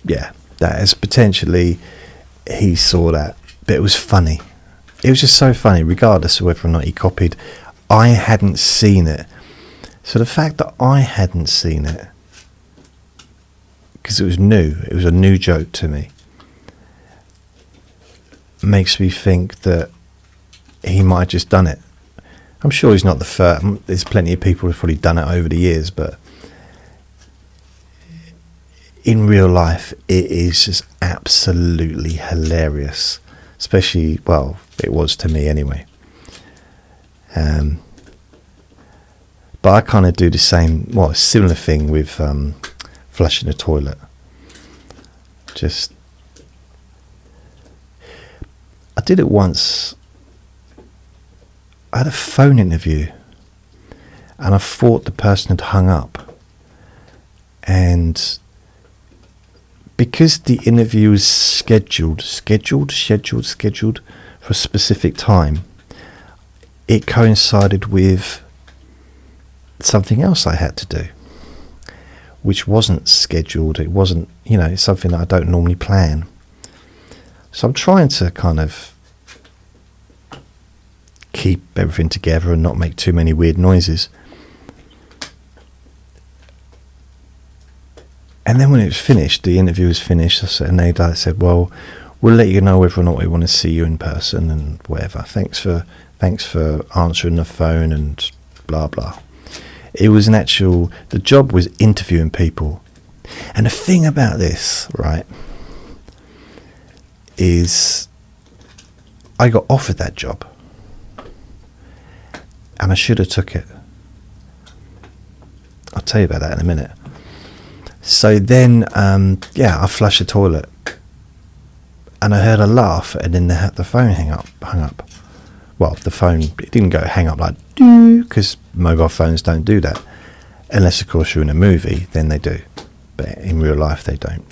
yeah, that is potentially, he saw that, but it was funny. It was just so funny, regardless of whether or not he copied. I hadn't seen it, so the fact that I hadn't seen it, because it was new, it was a new joke to me, makes me think that he might have just done it. I'm sure he's not the first. There's plenty of people who've probably done it over the years, but in real life, it is just absolutely hilarious. Especially, well, it was to me anyway. But I kind of do the same, well, similar thing with flushing the toilet. I did it once. I had a phone interview, and I thought the person had hung up. And because the interview was scheduled for a specific time, it coincided with something else I had to do, which wasn't scheduled. It wasn't, it's something that I don't normally plan. So I'm trying to kind of keep everything together and not make too many weird noises. And then when it was finished, the interview was finished, and they said, well, we'll let you know whether or not we want to see you in person and whatever. Thanks for answering the phone and blah, blah. It was the job was interviewing people. And the thing about this, right, is I got offered that job. And I should have took it. I'll tell you about that in a minute. So then, I flushed the toilet, and I heard a laugh, and then the phone hung up. Well, the phone, it didn't go hang up like do, because mobile phones don't do that, unless of course you're in a movie, then they do, but in real life they don't.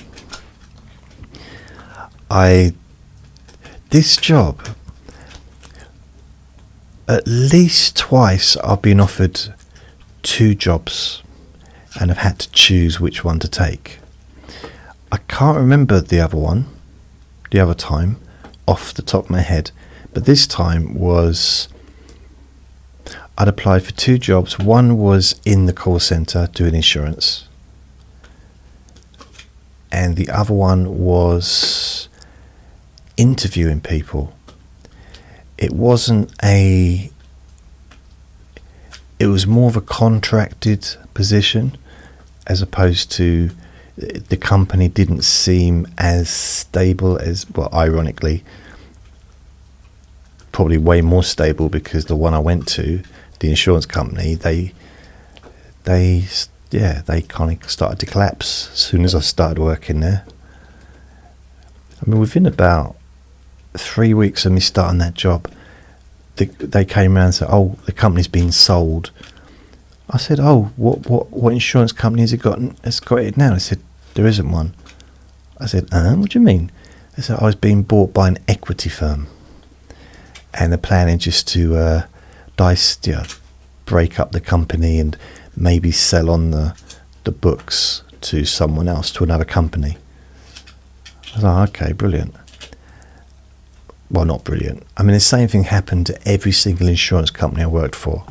This job, at least twice I've been offered 2 jobs and have had to choose which one to take. I can't remember the other time off the top of my head, but this time I'd applied for 2 jobs. One was in the call centre doing insurance, and the other one was interviewing people. It was more of a contracted position as opposed to the company didn't seem as stable as, well, ironically, probably way more stable, because the one I went to, the insurance company, they kind of started to collapse as soon as I started working there. I mean, within about 3 weeks of me starting that job, they came around and said, "Oh, the company's been sold." I said, "Oh, what insurance company has got it now?" They said, "There isn't one." I said, "What do you mean?" They said, "I was being bought by an equity firm, and the plan is just to break up the company and maybe sell on the books to someone else, to another company." I was like, "Okay, brilliant." Well, not brilliant. I mean, the same thing happened to every single insurance company I worked for.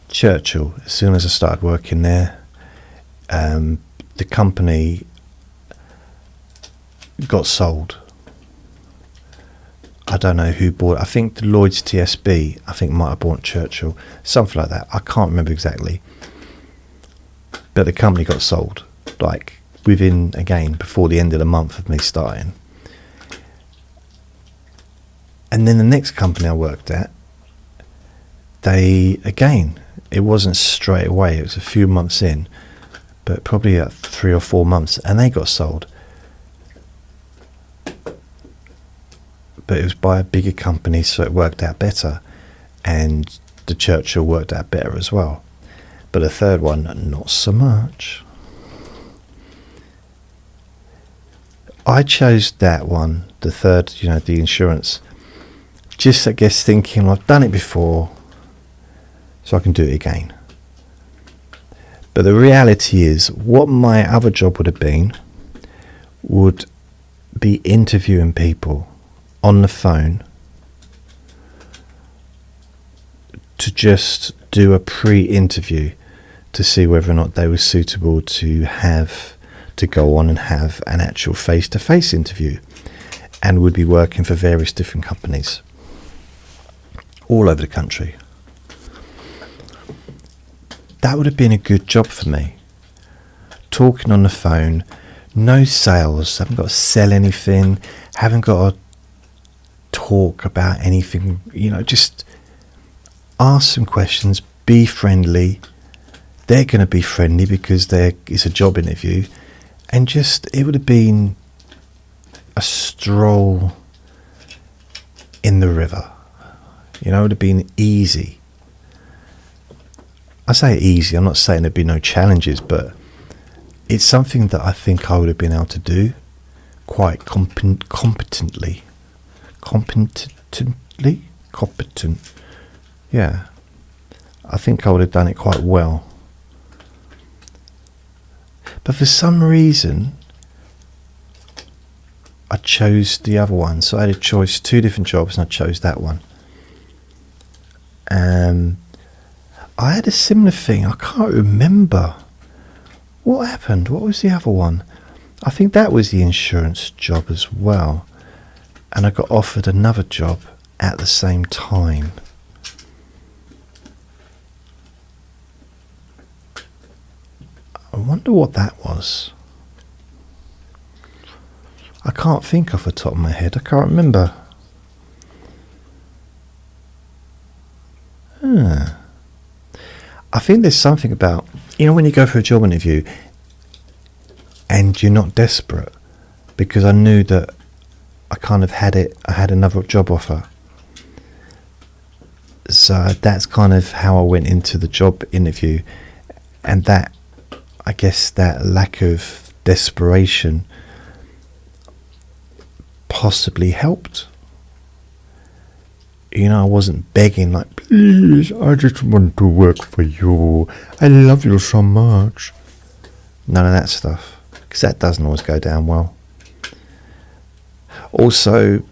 Churchill, as soon as I started working there, the company got sold. I don't know who bought it. I think the Lloyd's TSB, I think, might have bought Churchill, something like that. I can't remember exactly. But the company got sold, like within, again, before the end of the month of me starting. And then the next company I worked at, it wasn't straight away, it was a few months in, but probably 3 or 4 months, and they got sold. But it was by a bigger company, so it worked out better, and the Churchill worked out better as well. But the third one, not so much. I chose that one, the third, the insurance, just, I guess, thinking, I've done it before, so I can do it again. But the reality is, what my other job would have been would be interviewing people on the phone to just do a pre-interview to see whether or not they were suitable to go on and have an actual face-to-face interview, and would be working for various different companies all over the country. That would have been a good job for me. Talking on the phone, no sales, haven't got to sell anything, haven't got to talk about anything, just ask some questions, be friendly. They're going to be friendly because it's a job interview, and it would have been a stroll in the river. It would have been easy. I say easy, I'm not saying there'd be no challenges, but it's something that I think I would have been able to do quite competently. Competent. Yeah. I think I would have done it quite well. But for some reason, I chose the other one. So I had a choice, 2 different jobs, and I chose that one. I had a similar thing. I can't remember. What happened? What was the other one? I think that was the insurance job as well. And I got offered another job at the same time. I wonder what that was. I can't think off the top of my head. I can't remember. I think there's something about, when you go for a job interview and you're not desperate, because I knew that I kind of had it. I had another job offer. So that's kind of how I went into the job interview. And that, I guess, that lack of desperation possibly helped. I wasn't begging like, "Please, I just want to work for you. I love you so much." None of that stuff, because that doesn't always go down well. Also,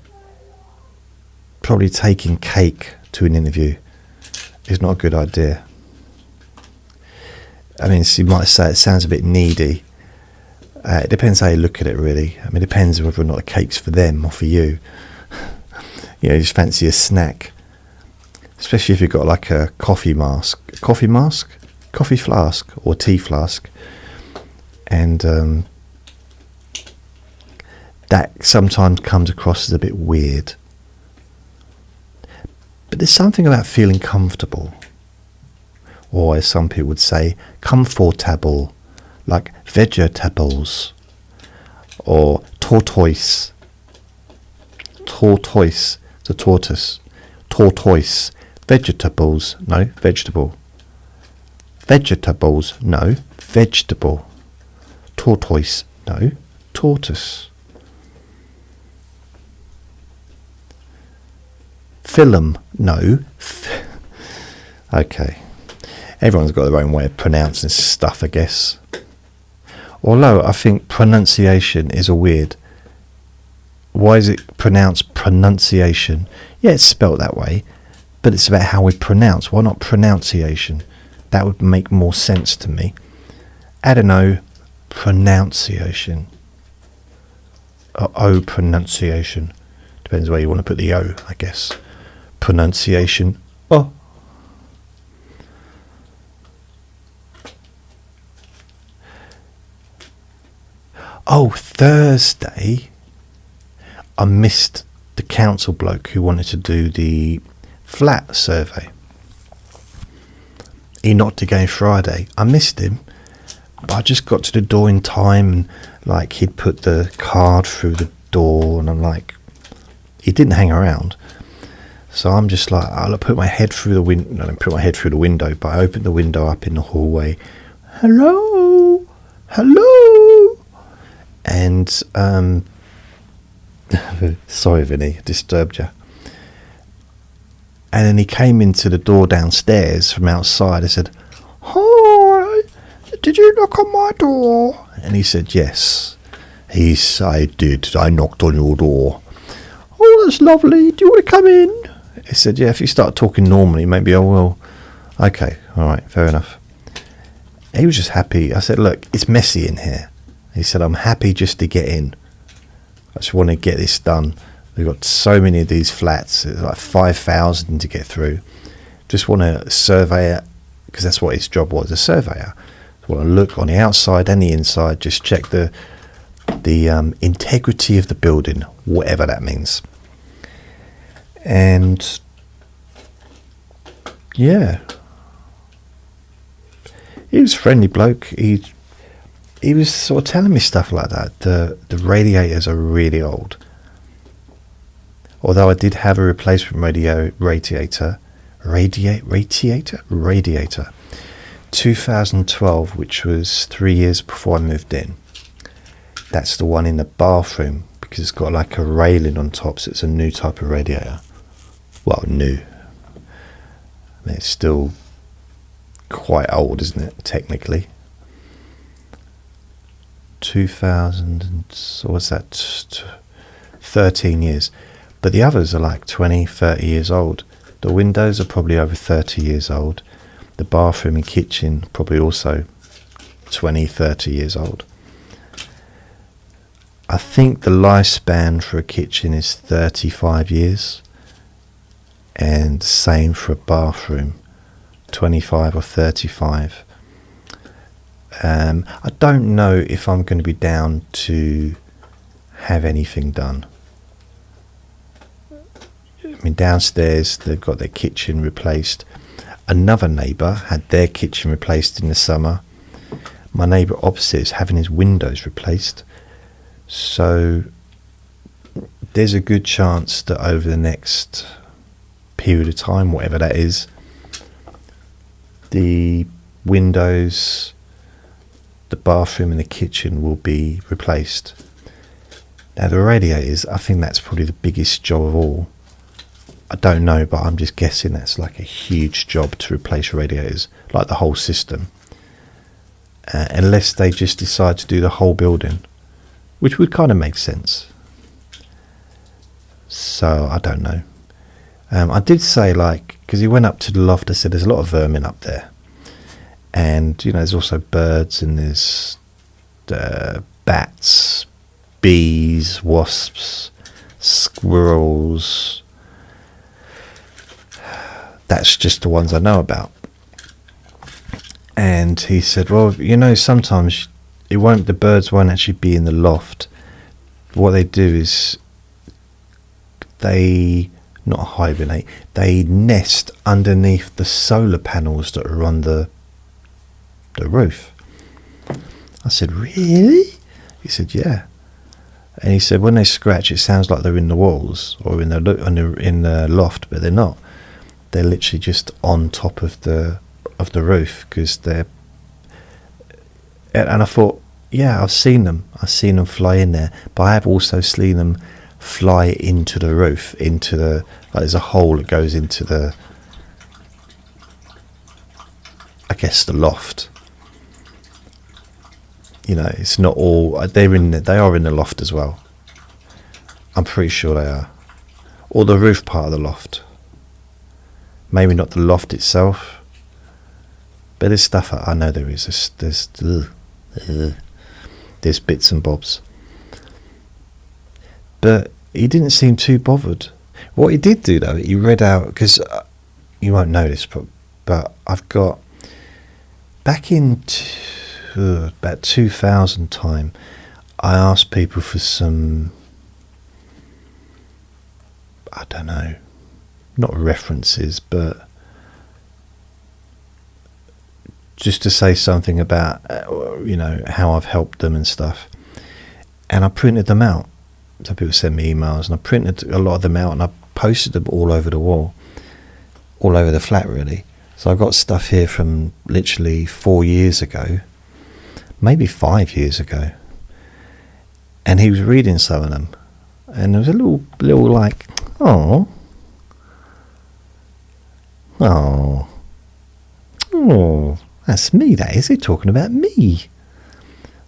probably taking cake to an interview is not a good idea. I mean, so you might say it sounds a bit needy. It depends how you look at it, really. I mean, it depends whether or not the cake's for them or for you. You just fancy a snack. Especially if you've got like a coffee flask or tea flask, And that sometimes comes across as a bit weird. But there's something about feeling comfortable, or as some people would say, comfortable, like vegetables, or tortoise. Tortoise, the tortoise. Tortoise. Vegetables, no, vegetable. Vegetables, no, vegetable. Tortoise, no, tortoise. Film, no. Okay. Everyone's got their own way of pronouncing stuff, I guess. Although I think pronunciation is a weird. Why is it pronounced pronunciation? Yeah, it's spelt that way, but it's about how we pronounce. Why not pronunciation? That would make more sense to me. I don't know. Pronunciation. O pronunciation. Depends where you want to put the O, I guess. Pronunciation. Oh. Oh, Thursday, I missed the council bloke who wanted to do the flat survey. He knocked again Friday. I missed him, but I just got to the door in time, and like he'd put the card through the door, and I'm like, he didn't hang around. So I'm just like, I'll put my head through the window. I don't put my head through the window, but I opened the window up in the hallway. Hello, hello, and sorry, Vinny, disturbed you. And then he came into the door downstairs from outside. I said, "Hi, did you knock on my door?" And he said, "Yes." I did. I knocked on your door. "Oh, that's lovely. Do you want to come in?" He said, "Yeah, if you start talking normally, maybe I will." Okay, all right, fair enough. He was just happy. I said, "Look, it's messy in here." He said, "I'm happy just to get in. I just want to get this done. We've got so many of these flats. It's like 5,000 to get through. Just want to survey it," because that's what his job was, a surveyor. Want to look on the outside and the inside, just check the integrity of the building, whatever that means. And yeah, he was a friendly bloke. He was sort of telling me stuff like that. The radiators are really old. Although I did have a replacement radiator, 2012, which was 3 years before I moved in. That's the one in the bathroom, because it's got like a railing on top, so it's a new type of radiator. Well, new. I mean, it's still quite old, isn't it, technically? 2000, and so what's that? 13 years. But the others are like 20, 30 years old. The windows are probably over 30 years old. The bathroom and kitchen probably also 20, 30 years old. I think the lifespan for a kitchen is 35 years. And the same for a bathroom, 25 or 35. I don't know if I'm going to be down to have anything done. I mean, downstairs they've got their kitchen replaced. Another neighbour had their kitchen replaced in the summer. My neighbour opposite is having his windows replaced. So there's a good chance that over the next period of time, whatever that is, the windows, the bathroom and the kitchen will be replaced. Now the radiators, I think that's probably the biggest job of all. I don't know, but I'm just guessing that's like a huge job to replace radiators, like the whole system. Unless they just decide to do the whole building, which would kind of make sense. So I don't know. I did say, like, because he went up to the loft, I said there's a lot of vermin up there. And, you know, there's also birds, and there's bats, bees, wasps, squirrels. That's just the ones I know about. And he said, well, you know, sometimes The birds won't actually be in the loft. What they do is they not hibernate. They nest underneath the solar panels that are on the roof. I said, really? He said, yeah. And he said, when they scratch, it sounds like they're in the walls or in the loft, but they're not. They're literally just on top of the roof because they're. And I thought, yeah, I've seen them fly in there, but I have also seen them fly into the roof, like there's a hole that goes into the, I guess, the loft. You know, it's not all, they are in the loft as well. I'm pretty sure they are. Or the roof part of the loft. Maybe not the loft itself. But there's stuff, I know there is. There's bits and bobs. But he didn't seem too bothered. What he did do, though, he read out, because you won't know this, but I've got, back in about 2000 time, I asked people for some, I don't know, not references, but just to say something about, how I've helped them and stuff. And I printed them out. So people send me emails, and I printed a lot of them out, and I posted them all over the wall, all over the flat, really. So I've got stuff here from literally 4 years ago, maybe 5 years ago. And he was reading some of them, and there was a little like, oh, that's me, that is. They're talking about me.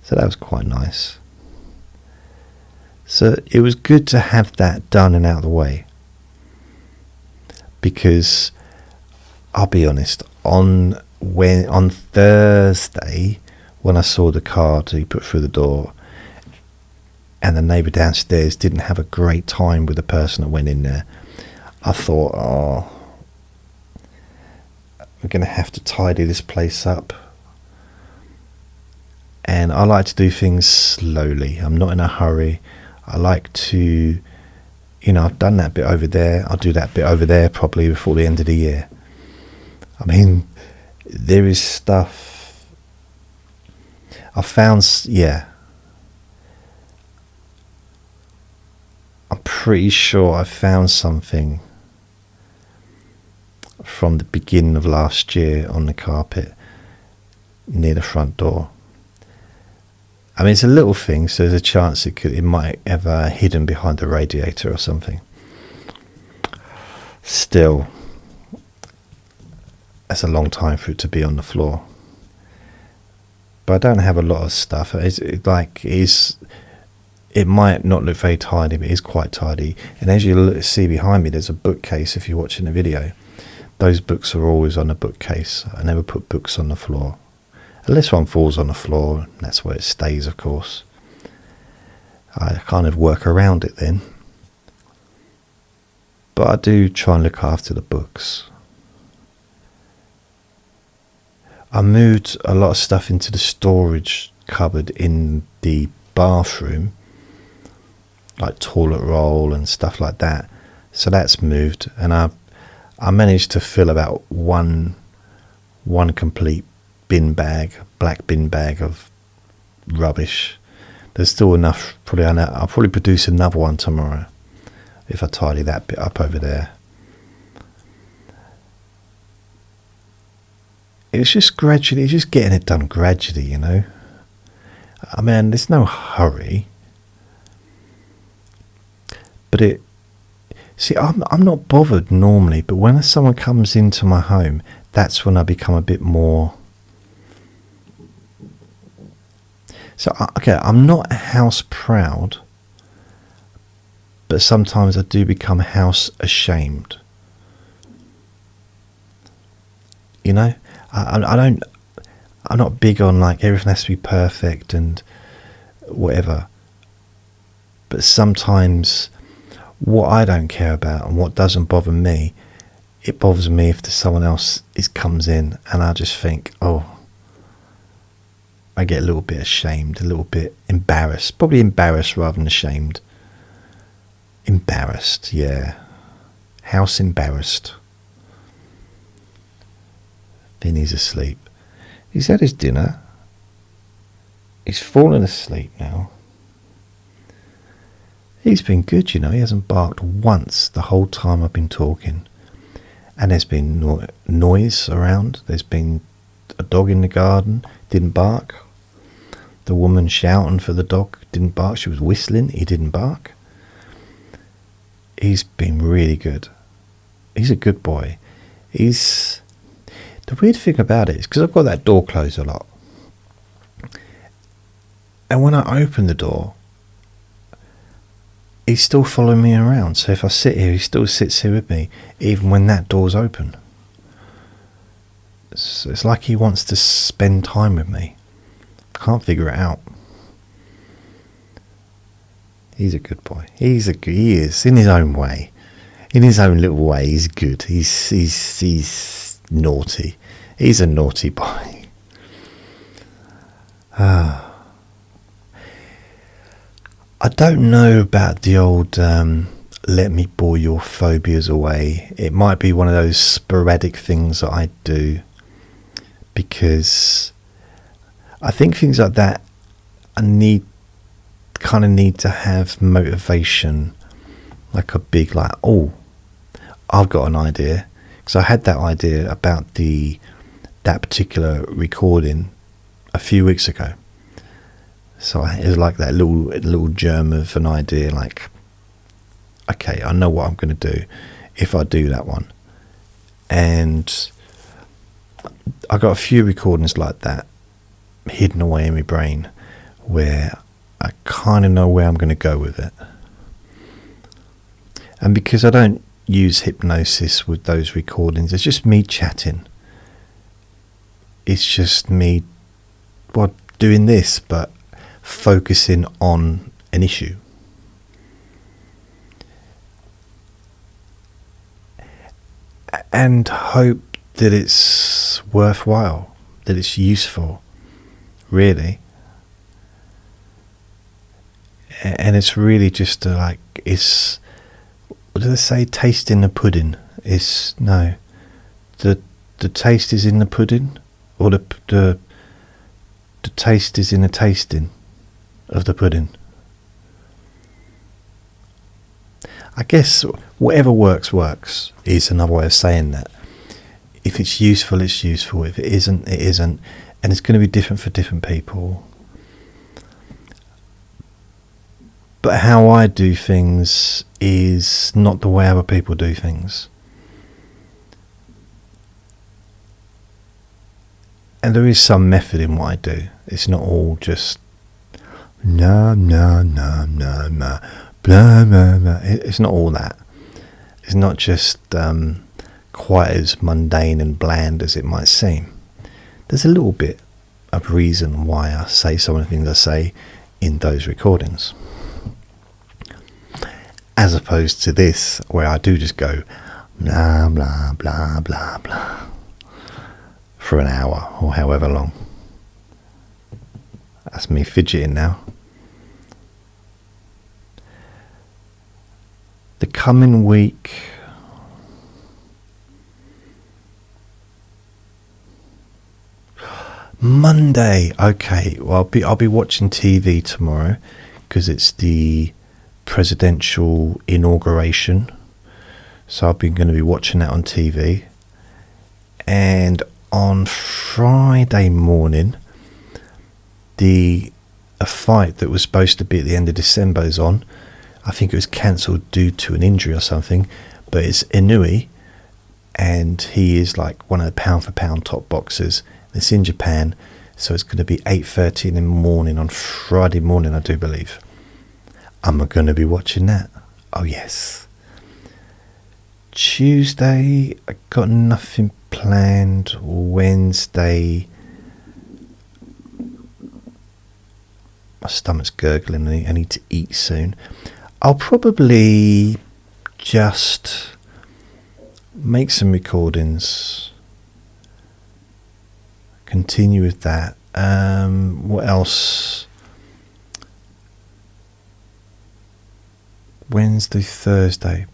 So that was quite nice. So it was good to have that done and out of the way. Because I'll be honest, on Thursday, when I saw the card he put through the door, and the neighbour downstairs didn't have a great time with the person that went in there, I thought, we're going to have to tidy this place up. And I like to do things slowly. I'm not in a hurry. I like to, I've done that bit over there. I'll do that bit over there probably before the end of the year. I mean, there is stuff I found, I'm pretty sure I found something from the beginning of last year on the carpet near the front door. I mean, it's a little thing, so there's a chance it might have hidden behind the radiator or something. Still, that's a long time for it to be on the floor. But I don't have a lot of stuff. It might not look very tidy, but it is quite tidy. And as you see behind me, there's a bookcase if you're watching the video. Those books are always on a bookcase. I never put books on the floor. Unless one falls on the floor, that's where it stays, of course. I kind of work around it then. But I do try and look after the books. I moved a lot of stuff into the storage cupboard in the bathroom, like toilet roll and stuff like that. So that's moved, and I managed to fill about one complete black bin bag of rubbish. There's still enough. I'll probably produce another one tomorrow if I tidy that bit up over there. It's just getting it done gradually, I mean, there's no hurry. But I'm not bothered normally, but when someone comes into my home, that's when I become a bit more. So, okay, I'm not house proud, but sometimes I do become house ashamed. I'm not big on like everything has to be perfect and whatever. But sometimes what I don't care about and what doesn't bother me, it bothers me if someone else comes in and I just think, oh, I get a little bit ashamed, a little bit embarrassed. Probably embarrassed rather than ashamed. Embarrassed, yeah. House embarrassed. Vinny's asleep. He's had his dinner. He's fallen asleep now. He's been good, you know. He hasn't barked once the whole time I've been talking. And there's been noise around. There's been a dog in the garden, didn't bark. The woman shouting for the dog, didn't bark. She was whistling, he didn't bark. He's been really good. He's a good boy. The weird thing about it is, because I've got that door closed a lot, and when I open the door, he's still following me around. So if I sit here, he still sits here with me, even when that door's open. It's like he wants to spend time with me. Can't figure it out. He's a good boy. He is in his own way. In his own little way, he's good. He's naughty. He's a naughty boy. I don't know about the old let me bore your phobias away. It might be one of those sporadic things that I do, because I think things like that kind of need to have motivation, like a big, like, oh, I've got an idea. Because I had that idea about that particular recording a few weeks ago. So it was like that little germ of an idea, like, okay, I know what I'm going to do if I do that one. And I got a few recordings like that hidden away in my brain, where I kind of know where I'm going to go with it. And because I don't use hypnosis with those recordings, it's just me chatting. It's just me, well, doing this, but focusing on an issue. And hope that it's worthwhile, that it's useful, really. And it's really just it's, what do they say, tasting the pudding? The taste is in the pudding, or the taste is in the tasting of the pudding. I guess whatever works is another way of saying that. If it's useful, it's useful. If it isn't, it isn't. And it's going to be different for different people. But how I do things is not the way other people do things. And there is some method in what I do. It's not all just no, blah, blah, blah. It's not all that. It's not just quite as mundane and bland as it might seem. There's a little bit of reason why I say some of the things I say in those recordings, as opposed to this, where I do just go blah blah blah blah blah for an hour or however long. That's me fidgeting now. The coming week, Monday. Okay, well I'll be watching TV tomorrow because it's the presidential inauguration. So I've been going to be watching that on TV. And on Friday morning, a fight that was supposed to be at the end of December is on. I think it was cancelled due to an injury or something, but it's Inoue, and he is like one of the pound for pound top boxers. It's in Japan, so it's going to be 8:30 in the morning on Friday morning, I do believe. I'm going to be watching that. Oh yes. Tuesday, I got nothing planned. Wednesday, my stomach's gurgling. I need to eat soon. I'll probably just make some recordings, continue with that, What else? Wednesday, Thursday.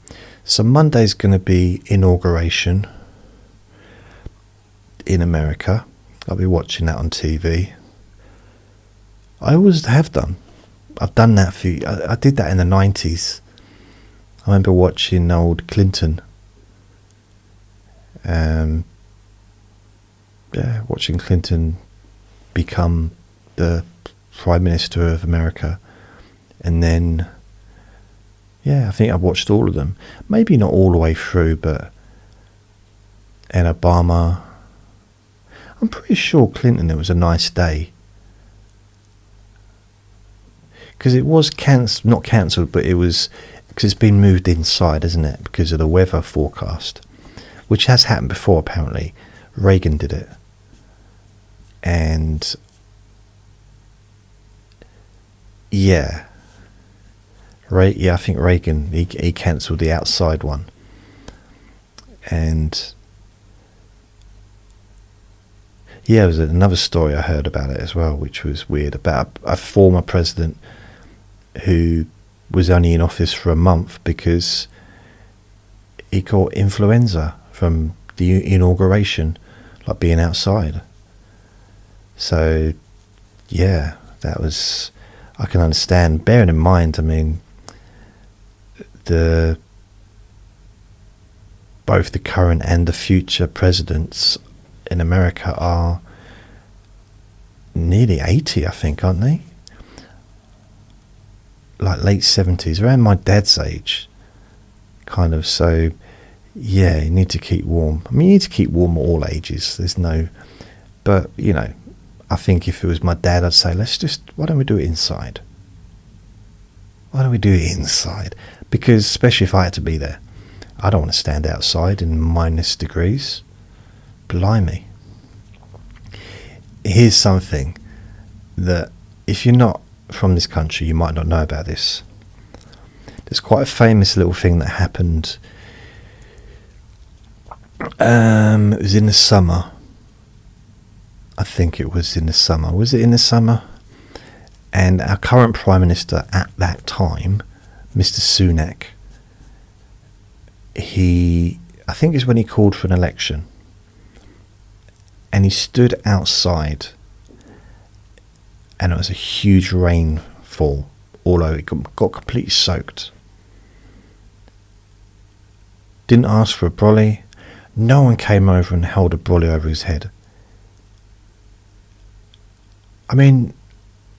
So Monday's going to be inauguration in America. I'll be watching that on TV. I always have done. I've done that I did that in the 90s. I remember watching old Clinton. Watching Clinton become the Prime Minister of America. And then, I think I've watched all of them. Maybe not all the way through, and Obama. I'm pretty sure Clinton, it was a nice day. Because it was not cancelled, but it was, because it's been moved inside, isn't it? Because of the weather forecast, which has happened before, apparently. Reagan did it. And, I think Reagan, he cancelled the outside one. And, there was another story I heard about it as well, which was weird, about a former president who was only in office for a month because he caught influenza from the inauguration, like being outside. So, that was, I can understand, bearing in mind, I mean, both the current and the future presidents in America are nearly 80, I think, aren't they? Like late 70s, around my dad's age, kind of. So, you need to keep warm. I mean, you need to keep warm at all ages. There's no, but I think if it was my dad, I'd say, why don't we do it inside? Why don't we do it inside? Because especially if I had to be there, I don't want to stand outside in minus degrees. Blimey. Here's something that, if you're not from this country, you might not know about this. There's quite a famous little thing that happened. It was in the summer. I think it was in the summer. Was it in the summer? And our current Prime Minister at that time, Mr. Sunak, I think it's when he called for an election. And he stood outside, and it was a huge rainfall all over. It got completely soaked. Didn't ask for a brolly. No one came over and held a brolly over his head. I mean,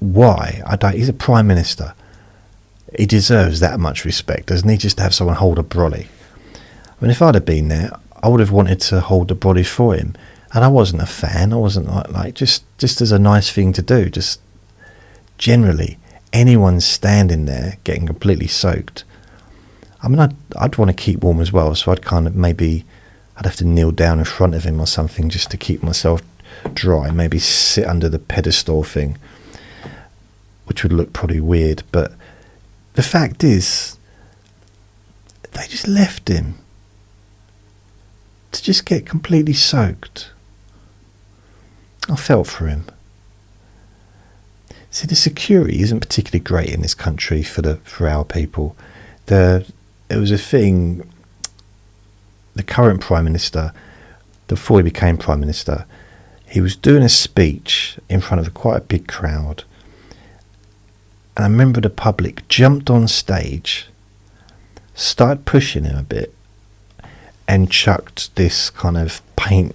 why? He's a Prime Minister. He deserves that much respect, doesn't he? Just to have someone hold a brolly. I mean, if I'd have been there, I would have wanted to hold the brolly for him. And I wasn't a fan. I wasn't like just as a nice thing to do. Just generally, anyone standing there getting completely soaked. I mean, I'd want to keep warm as well. So I'd I'd have to kneel down in front of him or something just to keep myself dry. Maybe sit under the pedestal thing, which would look probably weird. But the fact is, they just left him to just get completely soaked. I felt for him. See, the security isn't particularly great in this country for our people. It was a thing. The current Prime Minister, before he became Prime Minister, he was doing a speech in front of quite a big crowd. And I remember the public jumped on stage, started pushing him a bit, and chucked this kind of paint,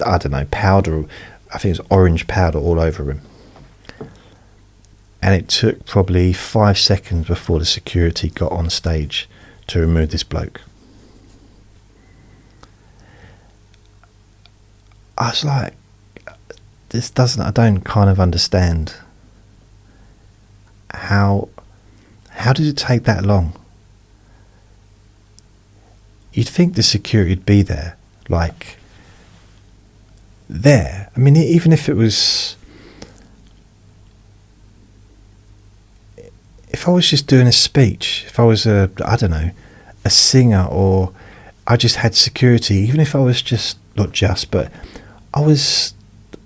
I don't know, powder, I think it was orange powder all over him. And it took probably 5 seconds before the security got on stage to remove this bloke. I was like, I don't kind of understand how did it take that long? You'd think the security would be there, like, there. I mean, even if it was, if I was just doing a speech, if I was a singer, or I just had security, even if I was just, not just, but I was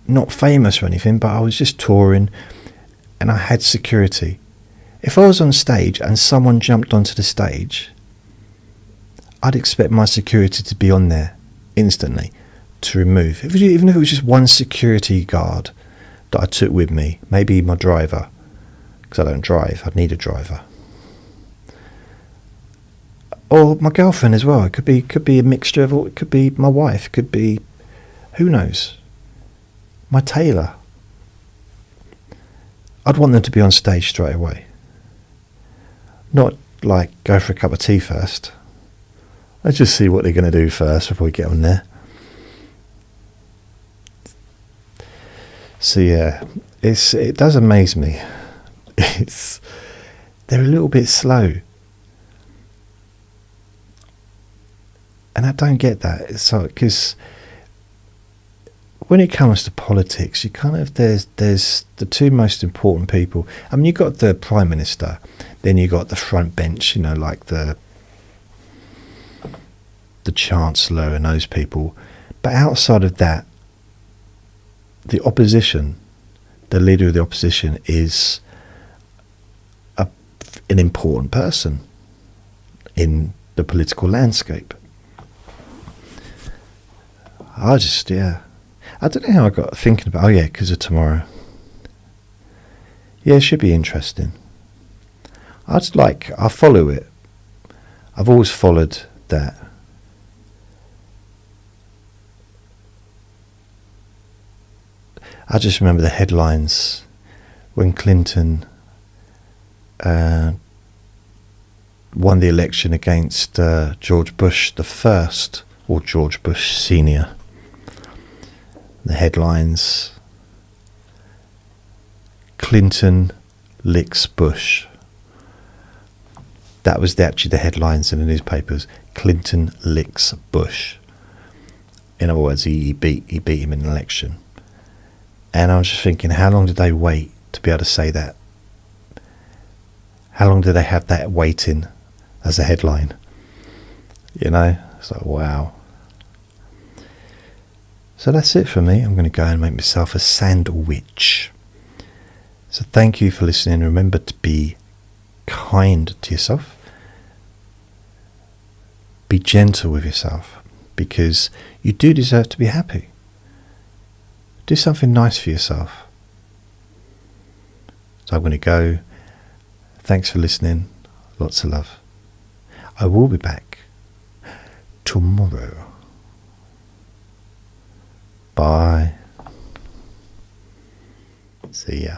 not famous or anything, but I was just touring and I had security. If I was on stage and someone jumped onto the stage, I'd expect my security to be on there instantly to remove. Even if it was just one security guard that I took with me, maybe my driver, because I don't drive, I'd need a driver. Or my girlfriend as well. It could be a mixture of all. It could be my wife. It could be, who knows, my tailor. I'd want them to be on stage straight away. Not like go for a cup of tea first. Let's just see what they're going to do first before we get on there. So yeah, it does amaze me. They're a little bit slow. And I don't get that. So, because when it comes to politics, you kind of there's the two most important people. I mean, you got the Prime Minister, then you got the front bench. You know, like the Chancellor and those people. But outside of that, the opposition, the leader of the opposition, is an important person in the political landscape. I don't know how I got thinking about, because of tomorrow. Yeah, it should be interesting. I follow it. I've always followed that. I just remember the headlines when Clinton won the election against George Bush the first, or George Bush Senior. The headlines: Clinton licks Bush. That was actually the headlines in the newspapers. Clinton licks Bush. In other words, he beat him in an election. And I was just thinking, how long did they wait to be able to say that? How long did they have that waiting as a headline? You know, it's like, wow. So that's it for me. I'm going to go and make myself a sandwich. So thank you for listening. Remember to be kind to yourself. Be gentle with yourself, because you do deserve to be happy. Do something nice for yourself. So I'm going to go. Thanks for listening. Lots of love. I will be back tomorrow. Bye. See ya.